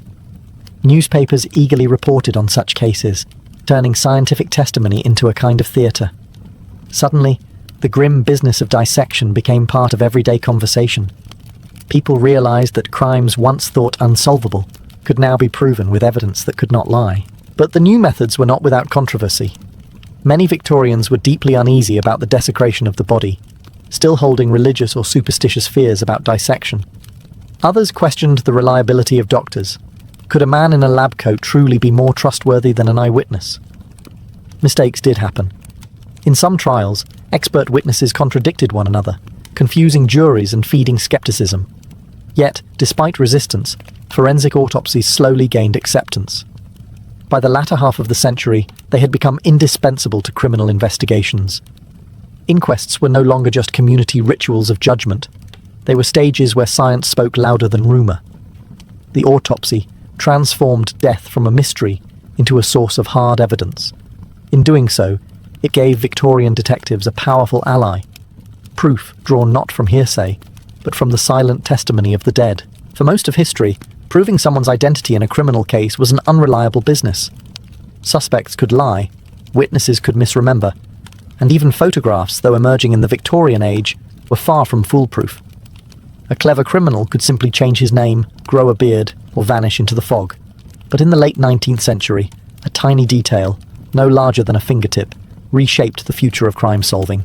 Newspapers eagerly reported on such cases, turning scientific testimony into a kind of theatre. Suddenly, the grim business of dissection became part of everyday conversation. People realised that crimes once thought unsolvable could now be proven with evidence that could not lie. But the new methods were not without controversy. Many Victorians were deeply uneasy about the desecration of the body, still holding religious or superstitious fears about dissection. Others questioned the reliability of doctors. Could a man in a lab coat truly be more trustworthy than an eyewitness? Mistakes did happen. In some trials, expert witnesses contradicted one another, confusing juries and feeding skepticism. Yet, despite resistance, forensic autopsies slowly gained acceptance. By the latter half of the century, they had become indispensable to criminal investigations. Inquests were no longer just community rituals of judgment. They were stages where science spoke louder than rumour. The autopsy transformed death from a mystery into a source of hard evidence. In doing so, it gave Victorian detectives a powerful ally, proof drawn not from hearsay, but from the silent testimony of the dead. For most of history, proving someone's identity in a criminal case was an unreliable business. Suspects could lie, witnesses could misremember, and even photographs, though emerging in the Victorian age, were far from foolproof. A clever criminal could simply change his name, grow a beard, or vanish into the fog. But in the late 19th century, a tiny detail, no larger than a fingertip, reshaped the future of crime solving.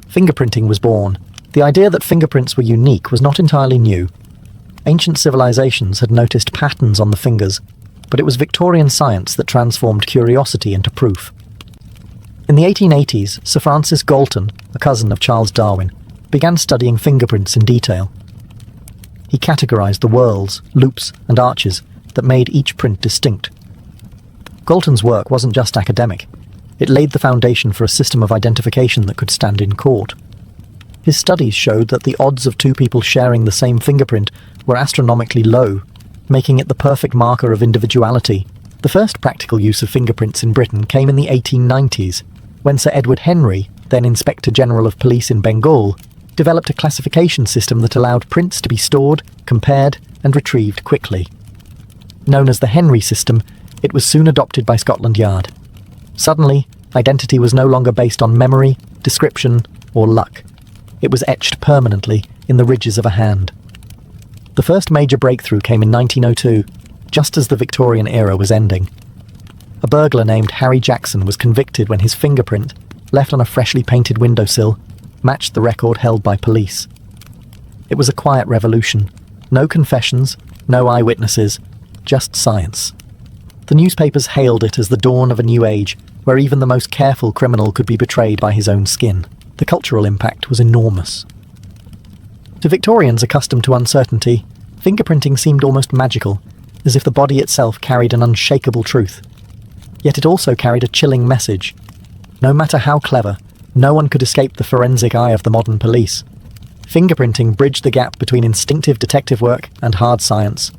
Fingerprinting was born. The idea that fingerprints were unique was not entirely new. Ancient civilizations had noticed patterns on the fingers, but it was Victorian science that transformed curiosity into proof. In the 1880s, Sir Francis Galton, a cousin of Charles Darwin, began studying fingerprints in detail. He categorized the whorls, loops, and arches that made each print distinct. Galton's work wasn't just academic. It laid the foundation for a system of identification that could stand in court. His studies showed that the odds of two people sharing the same fingerprint were astronomically low, making it the perfect marker of individuality. The first practical use of fingerprints in Britain came in the 1890s, when Sir Edward Henry, then Inspector General of Police in Bengal, developed a classification system that allowed prints to be stored, compared, and retrieved quickly. Known as the Henry system, it was soon adopted by Scotland Yard. Suddenly, identity was no longer based on memory, description, or luck. It was etched permanently in the ridges of a hand. The first major breakthrough came in 1902, just as the Victorian era was ending. A burglar named Harry Jackson was convicted when his fingerprint, left on a freshly painted windowsill, matched the record held by police. It was a quiet revolution. No confessions, no eyewitnesses, just science. The newspapers hailed it as the dawn of a new age, where even the most careful criminal could be betrayed by his own skin. The cultural impact was enormous. To Victorians accustomed to uncertainty, fingerprinting seemed almost magical, as if the body itself carried an unshakable truth. Yet it also carried a chilling message. No matter how clever, no one could escape the forensic eye of the modern police. Fingerprinting bridged the gap between instinctive detective work and hard science.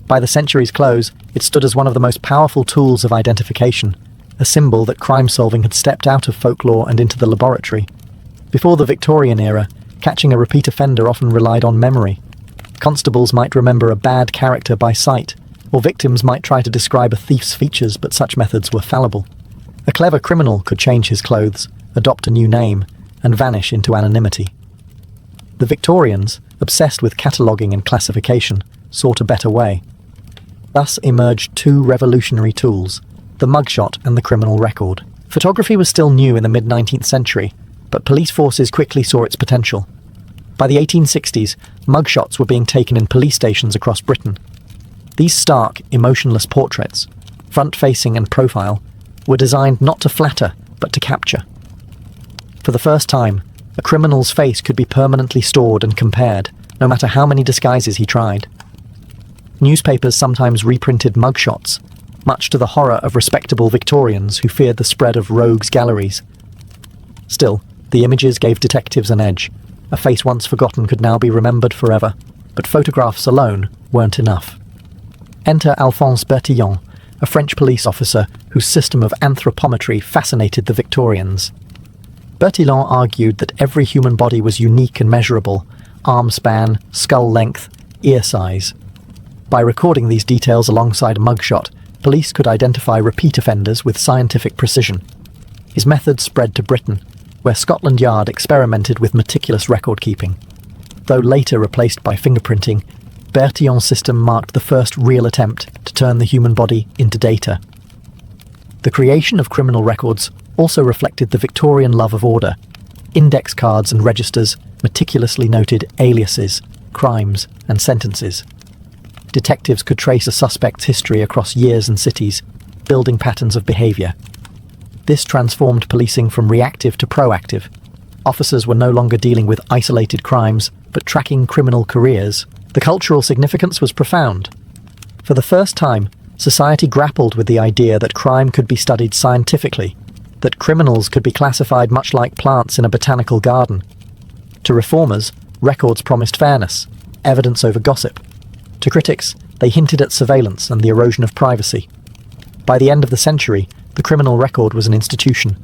By the century's close, it stood as one of the most powerful tools of identification, a symbol that crime-solving had stepped out of folklore and into the laboratory. Before the Victorian era, catching a repeat offender often relied on memory. Constables might remember a bad character by sight, or victims might try to describe a thief's features, but such methods were fallible. A clever criminal could change his clothes, adopt a new name, and vanish into anonymity. The Victorians, obsessed with cataloguing and classification, sought a better way. Thus emerged two revolutionary tools, the mugshot and the criminal record. Photography was still new in the mid-19th century, but police forces quickly saw its potential. By the 1860s, mugshots were being taken in police stations across Britain. These stark, emotionless portraits, front-facing and profile, were designed not to flatter, but to capture. For the first time, a criminal's face could be permanently stored and compared, no matter how many disguises he tried. Newspapers sometimes reprinted mugshots, much to the horror of respectable Victorians who feared the spread of rogues' galleries. Still, the images gave detectives an edge. A face once forgotten could now be remembered forever, but photographs alone weren't enough. Enter Alphonse Bertillon, a French police officer whose system of anthropometry fascinated the Victorians. Bertillon argued that every human body was unique and measurable: arm span, skull length, ear size. By recording these details alongside a mugshot, police could identify repeat offenders with scientific precision. His methods spread to Britain, where Scotland Yard experimented with meticulous record-keeping. Though later replaced by fingerprinting, Bertillon's system marked the first real attempt to turn the human body into data. The creation of criminal records also reflected the Victorian love of order. Index cards and registers meticulously noted aliases, crimes, and sentences. Detectives could trace a suspect's history across years and cities, building patterns of behaviour. This transformed policing from reactive to proactive. Officers were no longer dealing with isolated crimes, but tracking criminal careers. The cultural significance was profound. For the first time, society grappled with the idea that crime could be studied scientifically, that criminals could be classified much like plants in a botanical garden. To reformers, records promised fairness, evidence over gossip. To critics, they hinted at surveillance and the erosion of privacy. By the end of the century, the criminal record was an institution.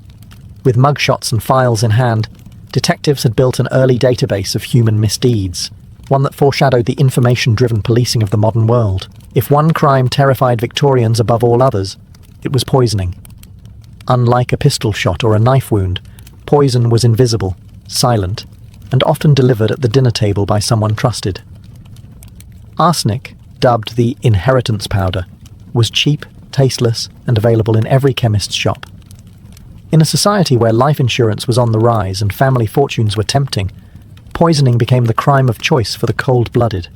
With mugshots and files in hand, detectives had built an early database of human misdeeds, one that foreshadowed the information-driven policing of the modern world. If one crime terrified Victorians above all others, it was poisoning. Unlike a pistol shot or a knife wound, poison was invisible, silent, and often delivered at the dinner table by someone trusted. Arsenic, dubbed the inheritance powder, was cheap, tasteless, and available in every chemist's shop. In a society where life insurance was on the rise and family fortunes were tempting, poisoning became the crime of choice for the cold-blooded.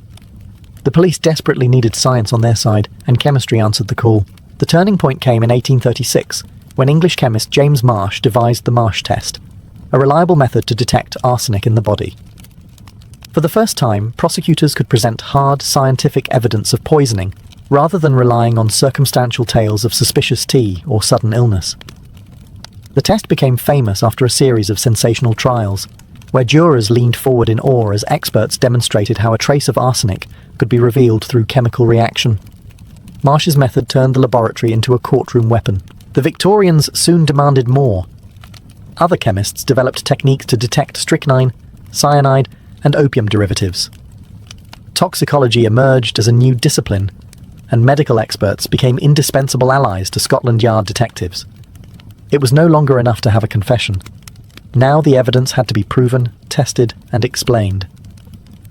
The police desperately needed science on their side, and chemistry answered the call. The turning point came in 1836, when English chemist James Marsh devised the Marsh test, a reliable method to detect arsenic in the body. For the first time, prosecutors could present hard scientific evidence of poisoning, rather than relying on circumstantial tales of suspicious tea or sudden illness. The test became famous after a series of sensational trials, where jurors leaned forward in awe as experts demonstrated how a trace of arsenic could be revealed through chemical reaction. Marsh's method turned the laboratory into a courtroom weapon. The Victorians soon demanded more. Other chemists developed techniques to detect strychnine, cyanide, and opium derivatives. Toxicology emerged as a new discipline, and medical experts became indispensable allies to Scotland Yard detectives. It was no longer enough to have a confession. Now the evidence had to be proven, tested, and explained.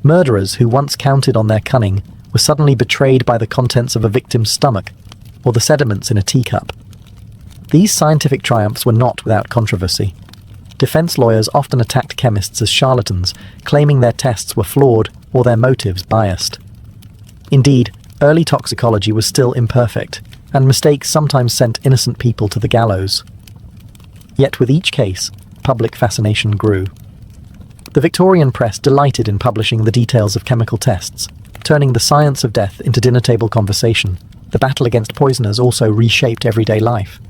Murderers who once counted on their cunning were suddenly betrayed by the contents of a victim's stomach or the sediments in a teacup. These scientific triumphs were not without controversy. Defense lawyers often attacked chemists as charlatans, claiming their tests were flawed or their motives biased. Indeed, early toxicology was still imperfect, and mistakes sometimes sent innocent people to the gallows. Yet with each case, public fascination grew. The Victorian press delighted in publishing the details of chemical tests, turning the science of death into dinner-table conversation. The battle against poisoners also reshaped everyday life.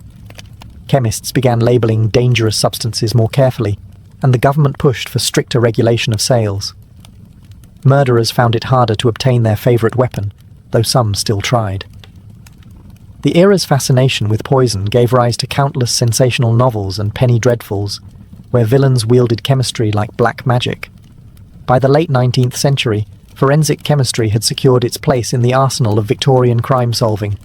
Chemists began labelling dangerous substances more carefully, and the government pushed for stricter regulation of sales. Murderers found it harder to obtain their favourite weapon, though some still tried. The era's fascination with poison gave rise to countless sensational novels and penny dreadfuls, where villains wielded chemistry like black magic. By the late 19th century, forensic chemistry had secured its place in the arsenal of Victorian crime solving.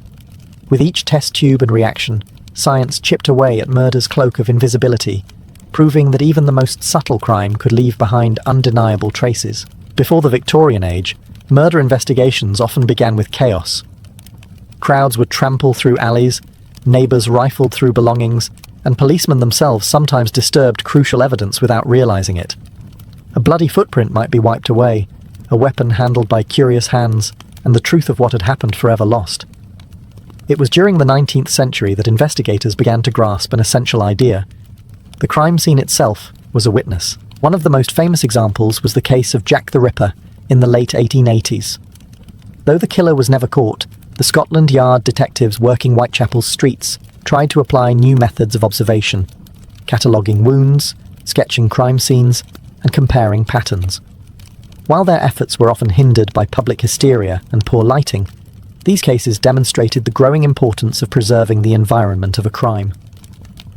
With each test tube and reaction, science chipped away at murder's cloak of invisibility, proving that even the most subtle crime could leave behind undeniable traces. Before the Victorian age, murder investigations often began with chaos. Crowds would trample through alleys, neighbours rifled through belongings, and policemen themselves sometimes disturbed crucial evidence without realising it. A bloody footprint might be wiped away, a weapon handled by curious hands, and the truth of what had happened forever lost. It was during the 19th century that investigators began to grasp an essential idea. The crime scene itself was a witness. One of the most famous examples was the case of Jack the Ripper in the late 1880s. Though the killer was never caught, the Scotland Yard detectives working Whitechapel's streets tried to apply new methods of observation, cataloguing wounds, sketching crime scenes, and comparing patterns. While their efforts were often hindered by public hysteria and poor lighting, these cases demonstrated the growing importance of preserving the environment of a crime.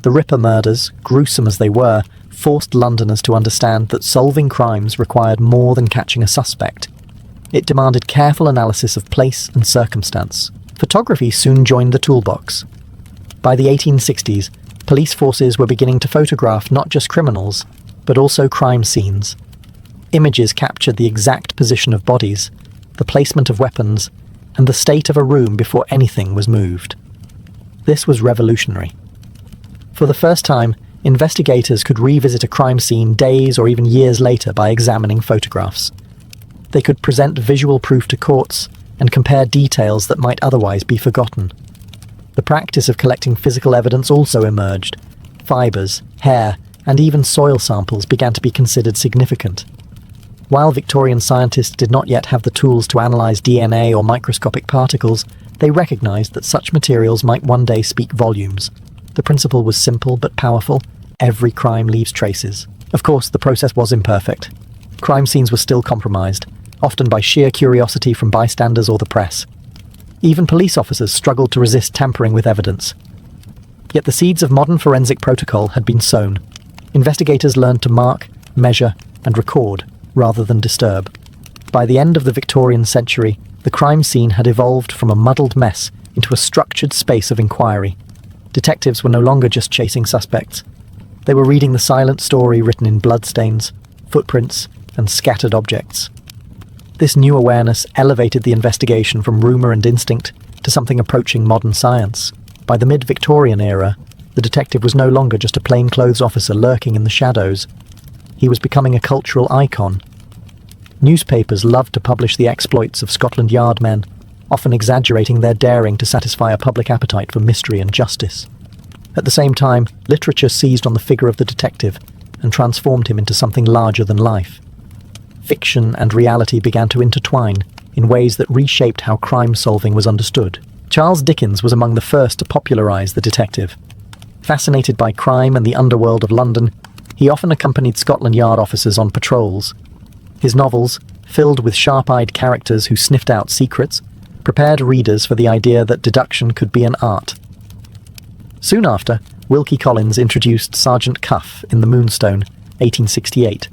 The Ripper murders, gruesome as they were, forced Londoners to understand that solving crimes required more than catching a suspect. It demanded careful analysis of place and circumstance. Photography soon joined the toolbox. By the 1860s, police forces were beginning to photograph not just criminals, but also crime scenes. Images captured the exact position of bodies, the placement of weapons, and the state of a room before anything was moved. This was revolutionary. For the first time, investigators could revisit a crime scene days or even years later by examining photographs. They could present visual proof to courts and compare details that might otherwise be forgotten. The practice of collecting physical evidence also emerged. Fibres, hair, and even soil samples began to be considered significant. While Victorian scientists did not yet have the tools to analyse DNA or microscopic particles, they recognised that such materials might one day speak volumes. The principle was simple but powerful. Every crime leaves traces. Of course, the process was imperfect. Crime scenes were still compromised, often by sheer curiosity from bystanders or the press. Even police officers struggled to resist tampering with evidence. Yet the seeds of modern forensic protocol had been sown. Investigators learned to mark, measure, and record, rather than disturb. By the end of the Victorian century, the crime scene had evolved from a muddled mess into a structured space of inquiry. Detectives were no longer just chasing suspects. They were reading the silent story written in bloodstains, footprints, and scattered objects. This new awareness elevated the investigation from rumour and instinct to something approaching modern science. By the mid-Victorian era, the detective was no longer just a plainclothes officer lurking in the shadows. He was becoming a cultural icon. Newspapers loved to publish the exploits of Scotland Yard men, often exaggerating their daring to satisfy a public appetite for mystery and justice. At the same time, literature seized on the figure of the detective and transformed him into something larger than life. Fiction and reality began to intertwine in ways that reshaped how crime solving was understood. Charles Dickens was among the first to popularise the detective. Fascinated by crime and the underworld of London, he often accompanied Scotland Yard officers on patrols. His novels, filled with sharp-eyed characters who sniffed out secrets, prepared readers for the idea that deduction could be an art. Soon after, Wilkie Collins introduced Sergeant Cuff in The Moonstone, 1868,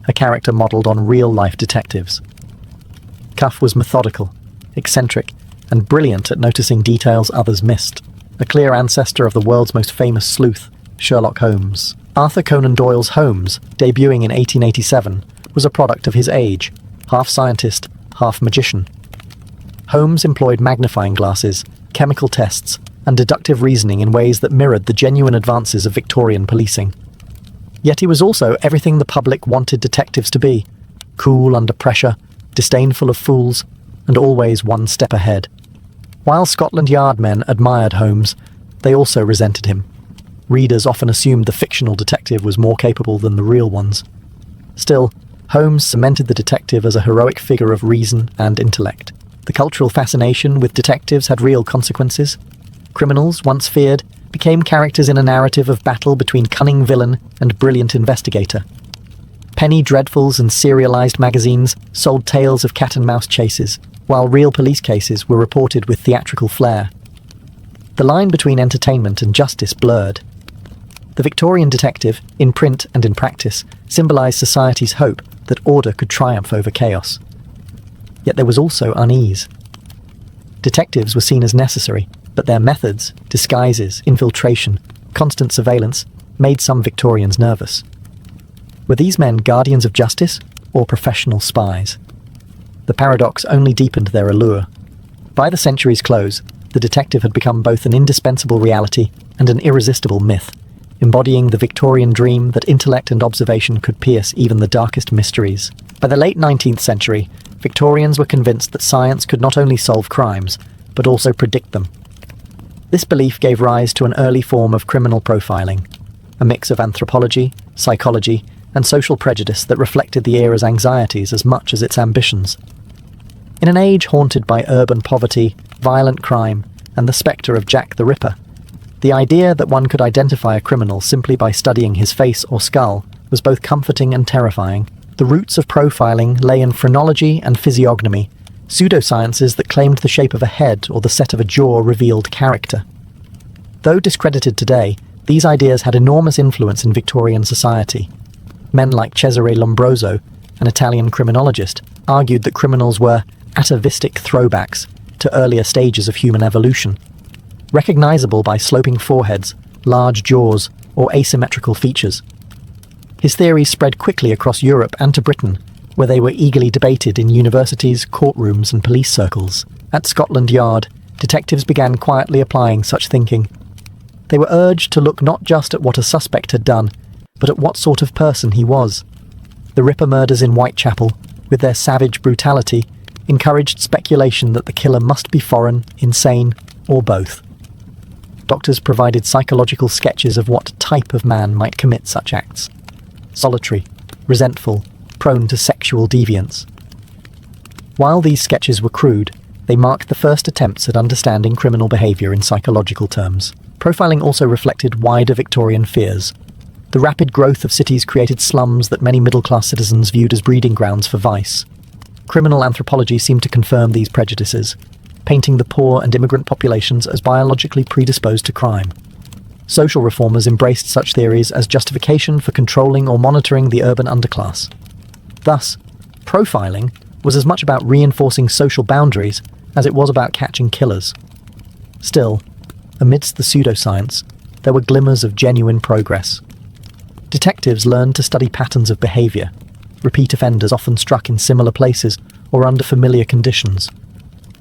a character modelled on real-life detectives. Cuff was methodical, eccentric, and brilliant at noticing details others missed, a clear ancestor of the world's most famous sleuth, Sherlock Holmes. Arthur Conan Doyle's Holmes, debuting in 1887, was a product of his age, half scientist, half magician. Holmes employed magnifying glasses, chemical tests, and deductive reasoning in ways that mirrored the genuine advances of Victorian policing. Yet he was also everything the public wanted detectives to be: cool under pressure, disdainful of fools, and always one step ahead. While Scotland Yard men admired Holmes, they also resented him. Readers often assumed the fictional detective was more capable than the real ones. Still, Holmes cemented the detective as a heroic figure of reason and intellect. The cultural fascination with detectives had real consequences. Criminals, once feared, became characters in a narrative of battle between cunning villain and brilliant investigator. Penny dreadfuls and serialized magazines sold tales of cat-and-mouse chases, while real police cases were reported with theatrical flair. The line between entertainment and justice blurred. The Victorian detective, in print and in practice, symbolized society's hope that order could triumph over chaos. Yet there was also unease. Detectives were seen as necessary, but their methods, disguises, infiltration, constant surveillance, made some Victorians nervous. Were these men guardians of justice or professional spies? The paradox only deepened their allure. By the century's close, the detective had become both an indispensable reality and an irresistible myth, embodying the Victorian dream that intellect and observation could pierce even the darkest mysteries. By the late 19th century, Victorians were convinced that science could not only solve crimes, but also predict them. This belief gave rise to an early form of criminal profiling, a mix of anthropology, psychology, and social prejudice that reflected the era's anxieties as much as its ambitions. In an age haunted by urban poverty, violent crime, and the spectre of Jack the Ripper, the idea that one could identify a criminal simply by studying his face or skull was both comforting and terrifying. The roots of profiling lay in phrenology and physiognomy, pseudosciences that claimed the shape of a head or the set of a jaw revealed character. Though discredited today, these ideas had enormous influence in Victorian society. Men like Cesare Lombroso, an Italian criminologist, argued that criminals were atavistic throwbacks to earlier stages of human evolution, recognizable by sloping foreheads, large jaws, or asymmetrical features. His theories spread quickly across Europe and to Britain, where they were eagerly debated in universities, courtrooms, and police circles. At Scotland Yard, detectives began quietly applying such thinking. They were urged to look not just at what a suspect had done, but at what sort of person he was. The Ripper murders in Whitechapel, with their savage brutality, encouraged speculation that the killer must be foreign, insane, or both. Doctors provided psychological sketches of what type of man might commit such acts: solitary, resentful, prone to sexual deviance. While these sketches were crude, they marked the first attempts at understanding criminal behaviour in psychological terms. Profiling also reflected wider Victorian fears. The rapid growth of cities created slums that many middle-class citizens viewed as breeding grounds for vice. Criminal anthropology seemed to confirm these prejudices, painting the poor and immigrant populations as biologically predisposed to crime. Social reformers embraced such theories as justification for controlling or monitoring the urban underclass. Thus, profiling was as much about reinforcing social boundaries as it was about catching killers. Still, amidst the pseudoscience, there were glimmers of genuine progress. Detectives learned to study patterns of behaviour. Repeat offenders often struck in similar places or under familiar conditions.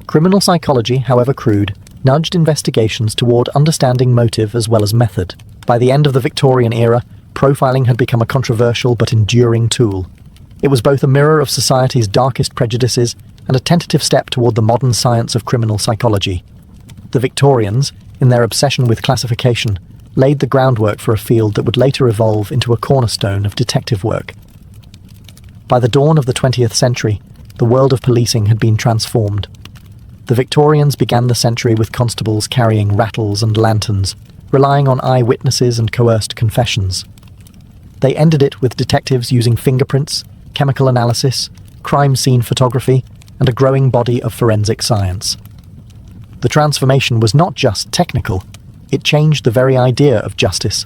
Criminal psychology, however crude, nudged investigations toward understanding motive as well as method. By the end of the Victorian era, profiling had become a controversial but enduring tool. It was both a mirror of society's darkest prejudices and a tentative step toward the modern science of criminal psychology. The Victorians, in their obsession with classification, laid the groundwork for a field that would later evolve into a cornerstone of detective work. By the dawn of the 20th century, the world of policing had been transformed. The Victorians began the century with constables carrying rattles and lanterns, relying on eyewitnesses and coerced confessions. They ended it with detectives using fingerprints, chemical analysis, crime scene photography, and a growing body of forensic science. The transformation was not just technical, It changed the very idea of justice.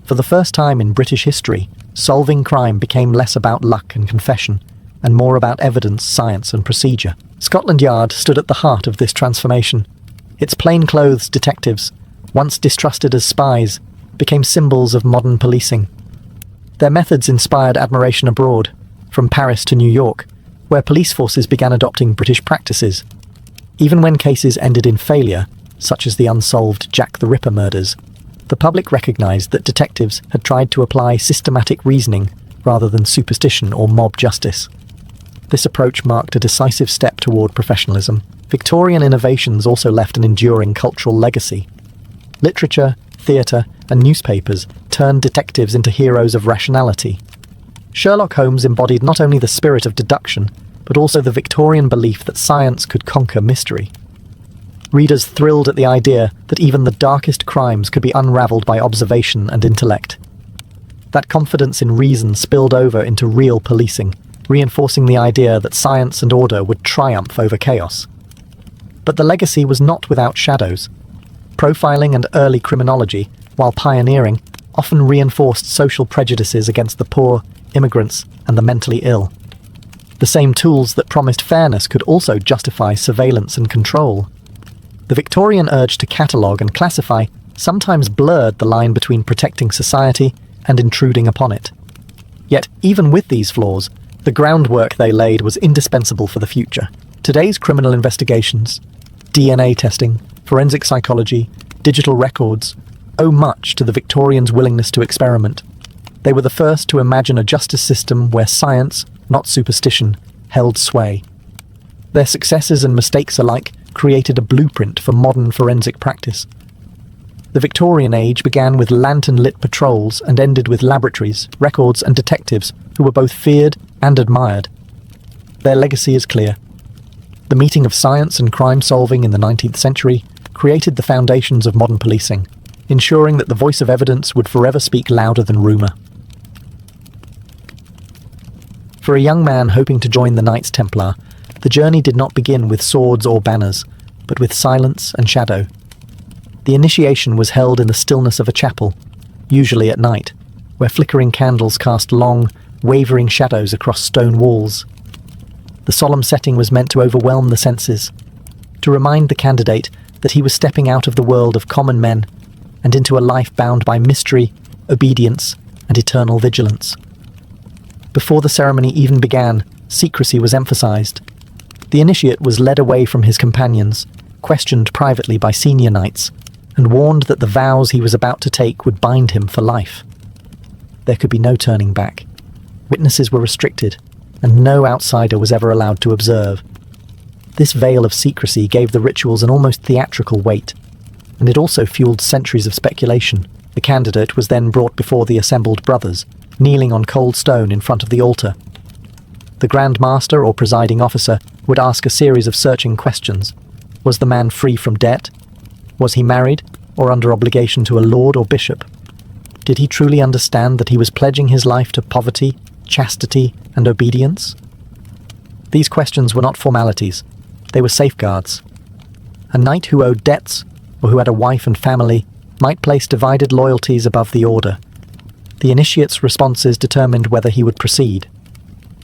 For the first time in British history, solving crime became less about luck and confession, and more about evidence, science, and procedure. Scotland Yard stood at the heart of this transformation. Its plainclothes detectives, once distrusted as spies, became symbols of modern policing. Their methods inspired admiration abroad, from Paris to New York, where police forces began adopting British practices. Even when cases ended in failure, such as the unsolved Jack the Ripper murders, the public recognized that detectives had tried to apply systematic reasoning rather than superstition or mob justice. This approach marked a decisive step toward professionalism. Victorian innovations also left an enduring cultural legacy. Literature, theatre, and newspapers turned detectives into heroes of rationality. Sherlock Holmes embodied not only the spirit of deduction, but also the Victorian belief that science could conquer mystery. Readers thrilled at the idea that even the darkest crimes could be unravelled by observation and intellect. That confidence in reason spilled over into real policing, reinforcing the idea that science and order would triumph over chaos. But the legacy was not without shadows. Profiling and early criminology, while pioneering, often reinforced social prejudices against the poor, immigrants, and the mentally ill. The same tools that promised fairness could also justify surveillance and control. The Victorian urge to catalogue and classify sometimes blurred the line between protecting society and intruding upon it. Yet, even with these flaws, the groundwork they laid was indispensable for the future. Today's criminal investigations, DNA testing, forensic psychology, digital records, owe much to the Victorians' willingness to experiment. They were the first to imagine a justice system where science, not superstition, held sway. Their successes and mistakes alike created a blueprint for modern forensic practice. The Victorian age began with lantern-lit patrols and ended with laboratories, records, and detectives who were both feared and admired. Their legacy is clear. The meeting of science and crime-solving in the 19th century created the foundations of modern policing, ensuring that the voice of evidence would forever speak louder than rumour. For a young man hoping to join the Knights Templar, the journey did not begin with swords or banners, but with silence and shadow. The initiation was held in the stillness of a chapel, usually at night, where flickering candles cast long, wavering shadows across stone walls. The solemn setting was meant to overwhelm the senses, to remind the candidate that he was stepping out of the world of common men and into a life bound by mystery, obedience, and eternal vigilance. Before the ceremony even began, secrecy was emphasized. The initiate was led away from his companions, questioned privately by senior knights, and warned that the vows he was about to take would bind him for life. There could be no turning back. Witnesses were restricted, and no outsider was ever allowed to observe. This veil of secrecy gave the rituals an almost theatrical weight, and it also fueled centuries of speculation. The candidate was then brought before the assembled brothers, kneeling on cold stone in front of the altar. The Grand Master or presiding officer would ask a series of searching questions. Was the man free from debt? Was he married, or under obligation to a lord or bishop? Did he truly understand that he was pledging his life to poverty, chastity, and obedience? These questions were not formalities. They were safeguards. A knight who owed debts, or who had a wife and family, might place divided loyalties above the order. The initiate's responses determined whether he would proceed.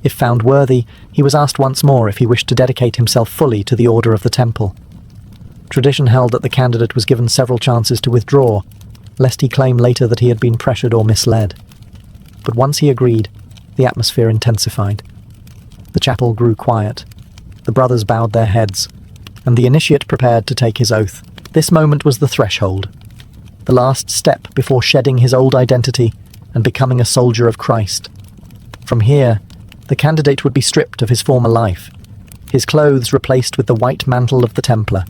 If found worthy, he was asked once more if he wished to dedicate himself fully to the Order of the Temple. Tradition held that the candidate was given several chances to withdraw, lest he claim later that he had been pressured or misled. But once he agreed, the atmosphere intensified. The chapel grew quiet. The brothers bowed their heads, and the initiate prepared to take his oath. This moment was the threshold, the last step before shedding his old identity and becoming a soldier of Christ. From here, the candidate would be stripped of his former life, his clothes replaced with the white mantle of the Templar,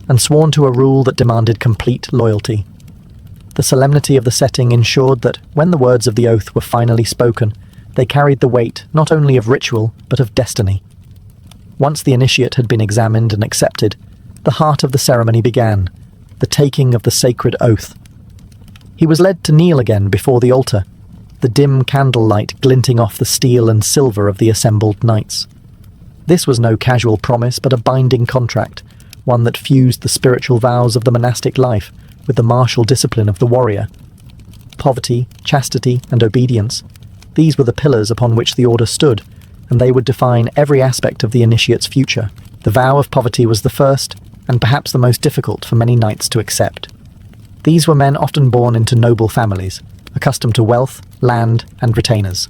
and sworn to a rule that demanded complete loyalty. The solemnity of the setting ensured that, when the words of the oath were finally spoken, they carried the weight not only of ritual, but of destiny. Once the initiate had been examined and accepted, the heart of the ceremony began, the taking of the sacred oath. He was led to kneel again before the altar, the dim candlelight glinting off the steel and silver of the assembled knights. This was no casual promise, but a binding contract, one that fused the spiritual vows of the monastic life with the martial discipline of the warrior. Poverty, chastity, and obedience, these were the pillars upon which the order stood, and they would define every aspect of the initiate's future. The vow of poverty was the first, and perhaps the most difficult for many knights to accept. These were men often born into noble families, accustomed to wealth, land, and retainers.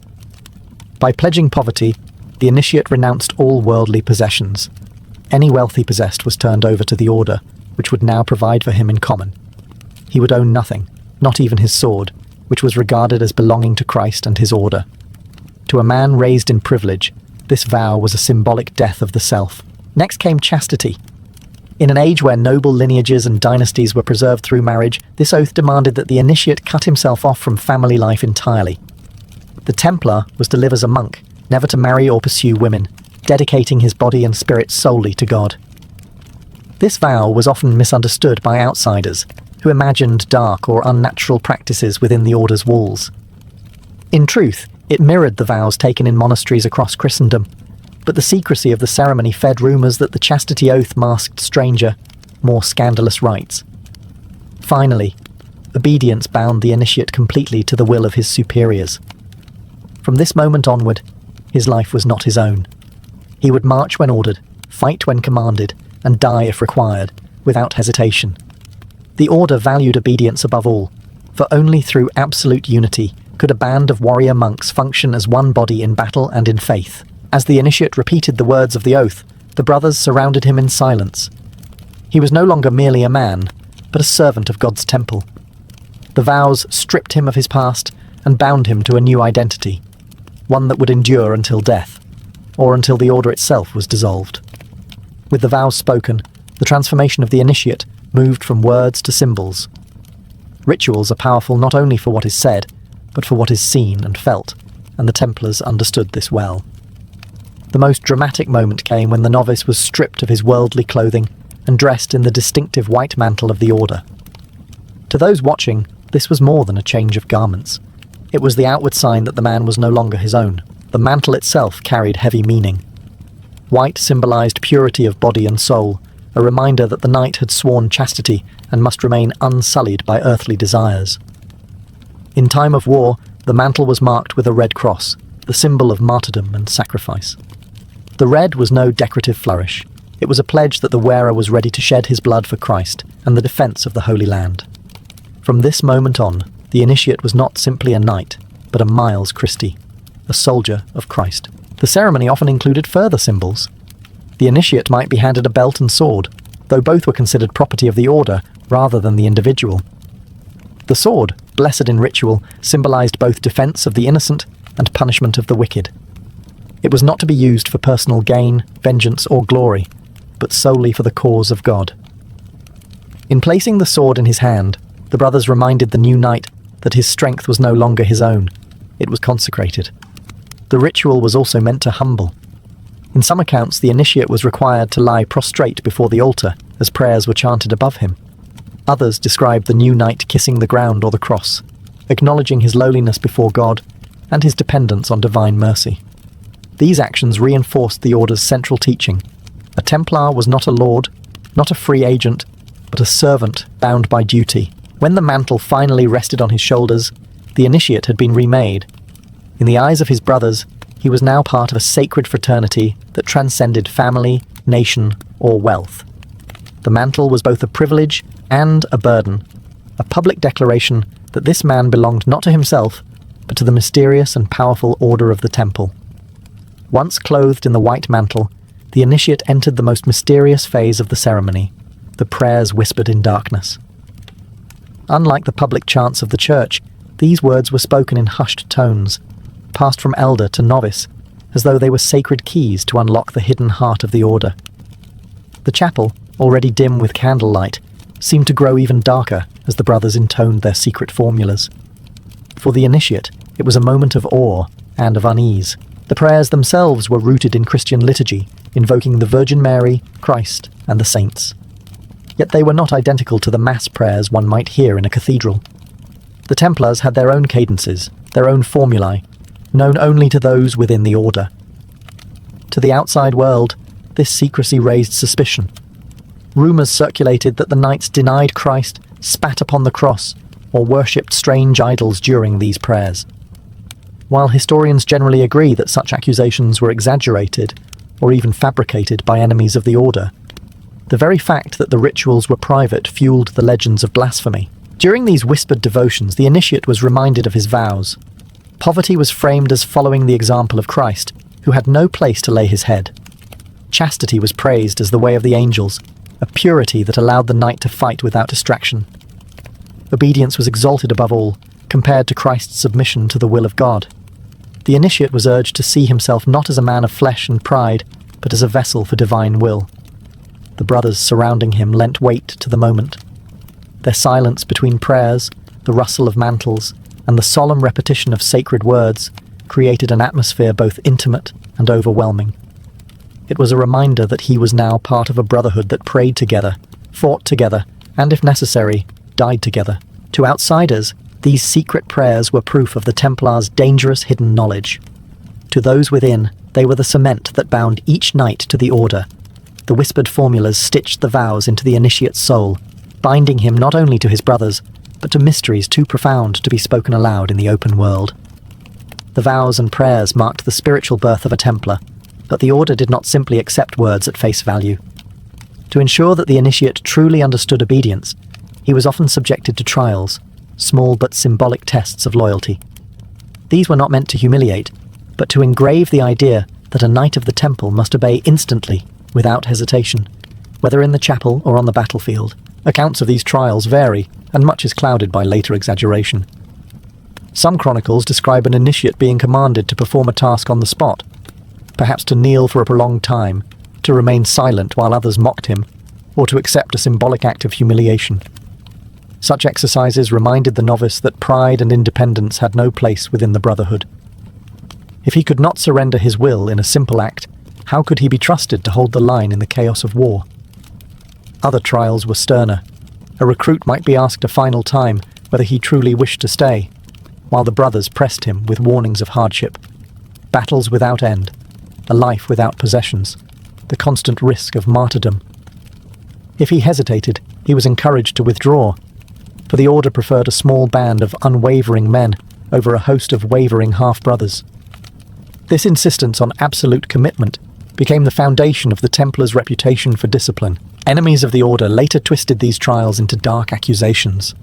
By pledging poverty, the initiate renounced all worldly possessions. Any wealth he possessed was turned over to the order, which would now provide for him in common. He would own nothing, not even his sword, which was regarded as belonging to Christ and his order. To a man raised in privilege, this vow was a symbolic death of the self. Next came chastity. In an age where noble lineages and dynasties were preserved through marriage, this oath demanded that the initiate cut himself off from family life entirely. The Templar was to live as a monk, never to marry or pursue women, dedicating his body and spirit solely to God. This vow was often misunderstood by outsiders, who imagined dark or unnatural practices within the order's walls. In truth, it mirrored the vows taken in monasteries across Christendom, but the secrecy of the ceremony fed rumours that the chastity oath masked stranger, more scandalous rites. Finally, obedience bound the initiate completely to the will of his superiors. From this moment onward, his life was not his own. He would march when ordered, fight when commanded, and die if required, without hesitation. The order valued obedience above all, for only through absolute unity could a band of warrior monks function as one body in battle and in faith. As the initiate repeated the words of the oath, the brothers surrounded him in silence. He was no longer merely a man, but a servant of God's temple. The vows stripped him of his past and bound him to a new identity, one that would endure until death, or until the order itself was dissolved. With the vows spoken, the transformation of the initiate moved from words to symbols. Rituals are powerful not only for what is said, but for what is seen and felt, and the Templars understood this well. The most dramatic moment came when the novice was stripped of his worldly clothing and dressed in the distinctive white mantle of the order. To those watching, this was more than a change of garments. It was the outward sign that the man was no longer his own. The mantle itself carried heavy meaning. White symbolized purity of body and soul, a reminder that the knight had sworn chastity and must remain unsullied by earthly desires. In time of war, the mantle was marked with a red cross, the symbol of martyrdom and sacrifice. The red was no decorative flourish. It was a pledge that the wearer was ready to shed his blood for Christ and the defense of the Holy Land. From this moment on, the initiate was not simply a knight, but a Miles Christi, a soldier of Christ. The ceremony often included further symbols. The initiate might be handed a belt and sword, though both were considered property of the order rather than the individual. The sword, blessed in ritual, symbolized both defense of the innocent and punishment of the wicked. It was not to be used for personal gain, vengeance, or glory, but solely for the cause of God. In placing the sword in his hand, the brothers reminded the new knight that his strength was no longer his own. It was consecrated. The ritual was also meant to humble. In some accounts, the initiate was required to lie prostrate before the altar as prayers were chanted above him. Others described the new knight kissing the ground or the cross, acknowledging his lowliness before God and his dependence on divine mercy. These actions reinforced the order's central teaching. A Templar was not a lord, not a free agent, but a servant bound by duty. When the mantle finally rested on his shoulders, the initiate had been remade. In the eyes of his brothers, he was now part of a sacred fraternity that transcended family, nation, or wealth. The mantle was both a privilege and a burden, a public declaration that this man belonged not to himself, but to the mysterious and powerful order of the temple. Once clothed in the white mantle, the initiate entered the most mysterious phase of the ceremony, the prayers whispered in darkness. Unlike the public chants of the church, these words were spoken in hushed tones, passed from elder to novice, as though they were sacred keys to unlock the hidden heart of the order. The chapel, already dim with candlelight, seemed to grow even darker as the brothers intoned their secret formulas. For the initiate, it was a moment of awe and of unease. The prayers themselves were rooted in Christian liturgy, invoking the Virgin Mary, Christ, and the saints. Yet they were not identical to the mass prayers one might hear in a cathedral. The Templars had their own cadences, their own formulae, known only to those within the order. To the outside world, this secrecy raised suspicion. Rumours circulated that the knights denied Christ spat upon the cross, or worshipped strange idols during these prayers. While historians generally agree that such accusations were exaggerated or even fabricated by enemies of the order, the very fact that the rituals were private fueled the legends of blasphemy. During these whispered devotions, the initiate was reminded of his vows. Poverty was framed as following the example of Christ, who had no place to lay his head. Chastity was praised as the way of the angels, a purity that allowed the knight to fight without distraction. Obedience was exalted above all, compared to Christ's submission to the will of God. The initiate was urged to see himself not as a man of flesh and pride, but as a vessel for divine will. The brothers surrounding him lent weight to the moment. Their silence between prayers, the rustle of mantles, and the solemn repetition of sacred words created an atmosphere both intimate and overwhelming. It was a reminder that he was now part of a brotherhood that prayed together, fought together, and if necessary, died together. To outsiders, these secret prayers were proof of the Templars' dangerous hidden knowledge. To those within, they were the cement that bound each knight to the order. The whispered formulas stitched the vows into the initiate's soul, binding him not only to his brothers, but to mysteries too profound to be spoken aloud in the open world. The vows and prayers marked the spiritual birth of a Templar, but the order did not simply accept words at face value. To ensure that the initiate truly understood obedience, he was often subjected to trials, small but symbolic tests of loyalty. These were not meant to humiliate, but to engrave the idea that a knight of the temple must obey instantly, without hesitation, whether in the chapel or on the battlefield. Accounts of these trials vary, and much is clouded by later exaggeration. Some chronicles describe an initiate being commanded to perform a task on the spot, perhaps to kneel for a prolonged time, to remain silent while others mocked him, or to accept a symbolic act of humiliation. Such exercises reminded the novice that pride and independence had no place within the brotherhood. If he could not surrender his will in a simple act, how could he be trusted to hold the line in the chaos of war? Other trials were sterner. A recruit might be asked a final time whether he truly wished to stay, while the brothers pressed him with warnings of hardship. Battles without end, a life without possessions, the constant risk of martyrdom. If he hesitated, he was encouraged to withdraw, for the order preferred a small band of unwavering men over a host of wavering half-brothers. This insistence on absolute commitment became the foundation of the Templars' reputation for discipline. Enemies of the order later twisted these trials into dark accusations.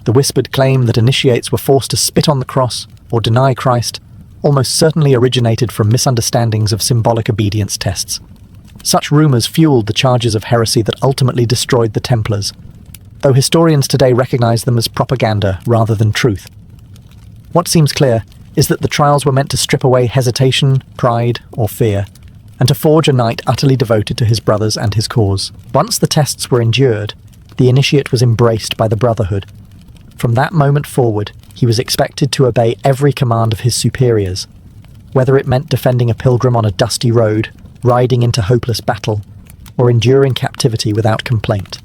The whispered claim that initiates were forced to spit on the cross or deny Christ almost certainly originated from misunderstandings of symbolic obedience tests. Such rumours fueled the charges of heresy that ultimately destroyed the Templars, though historians today recognize them as propaganda rather than truth. What seems clear is that the trials were meant to strip away hesitation, pride, or fear, and to forge a knight utterly devoted to his brothers and his cause. Once the tests were endured, the initiate was embraced by the brotherhood. From that moment forward, he was expected to obey every command of his superiors, whether it meant defending a pilgrim on a dusty road, riding into hopeless battle, or enduring captivity without complaint.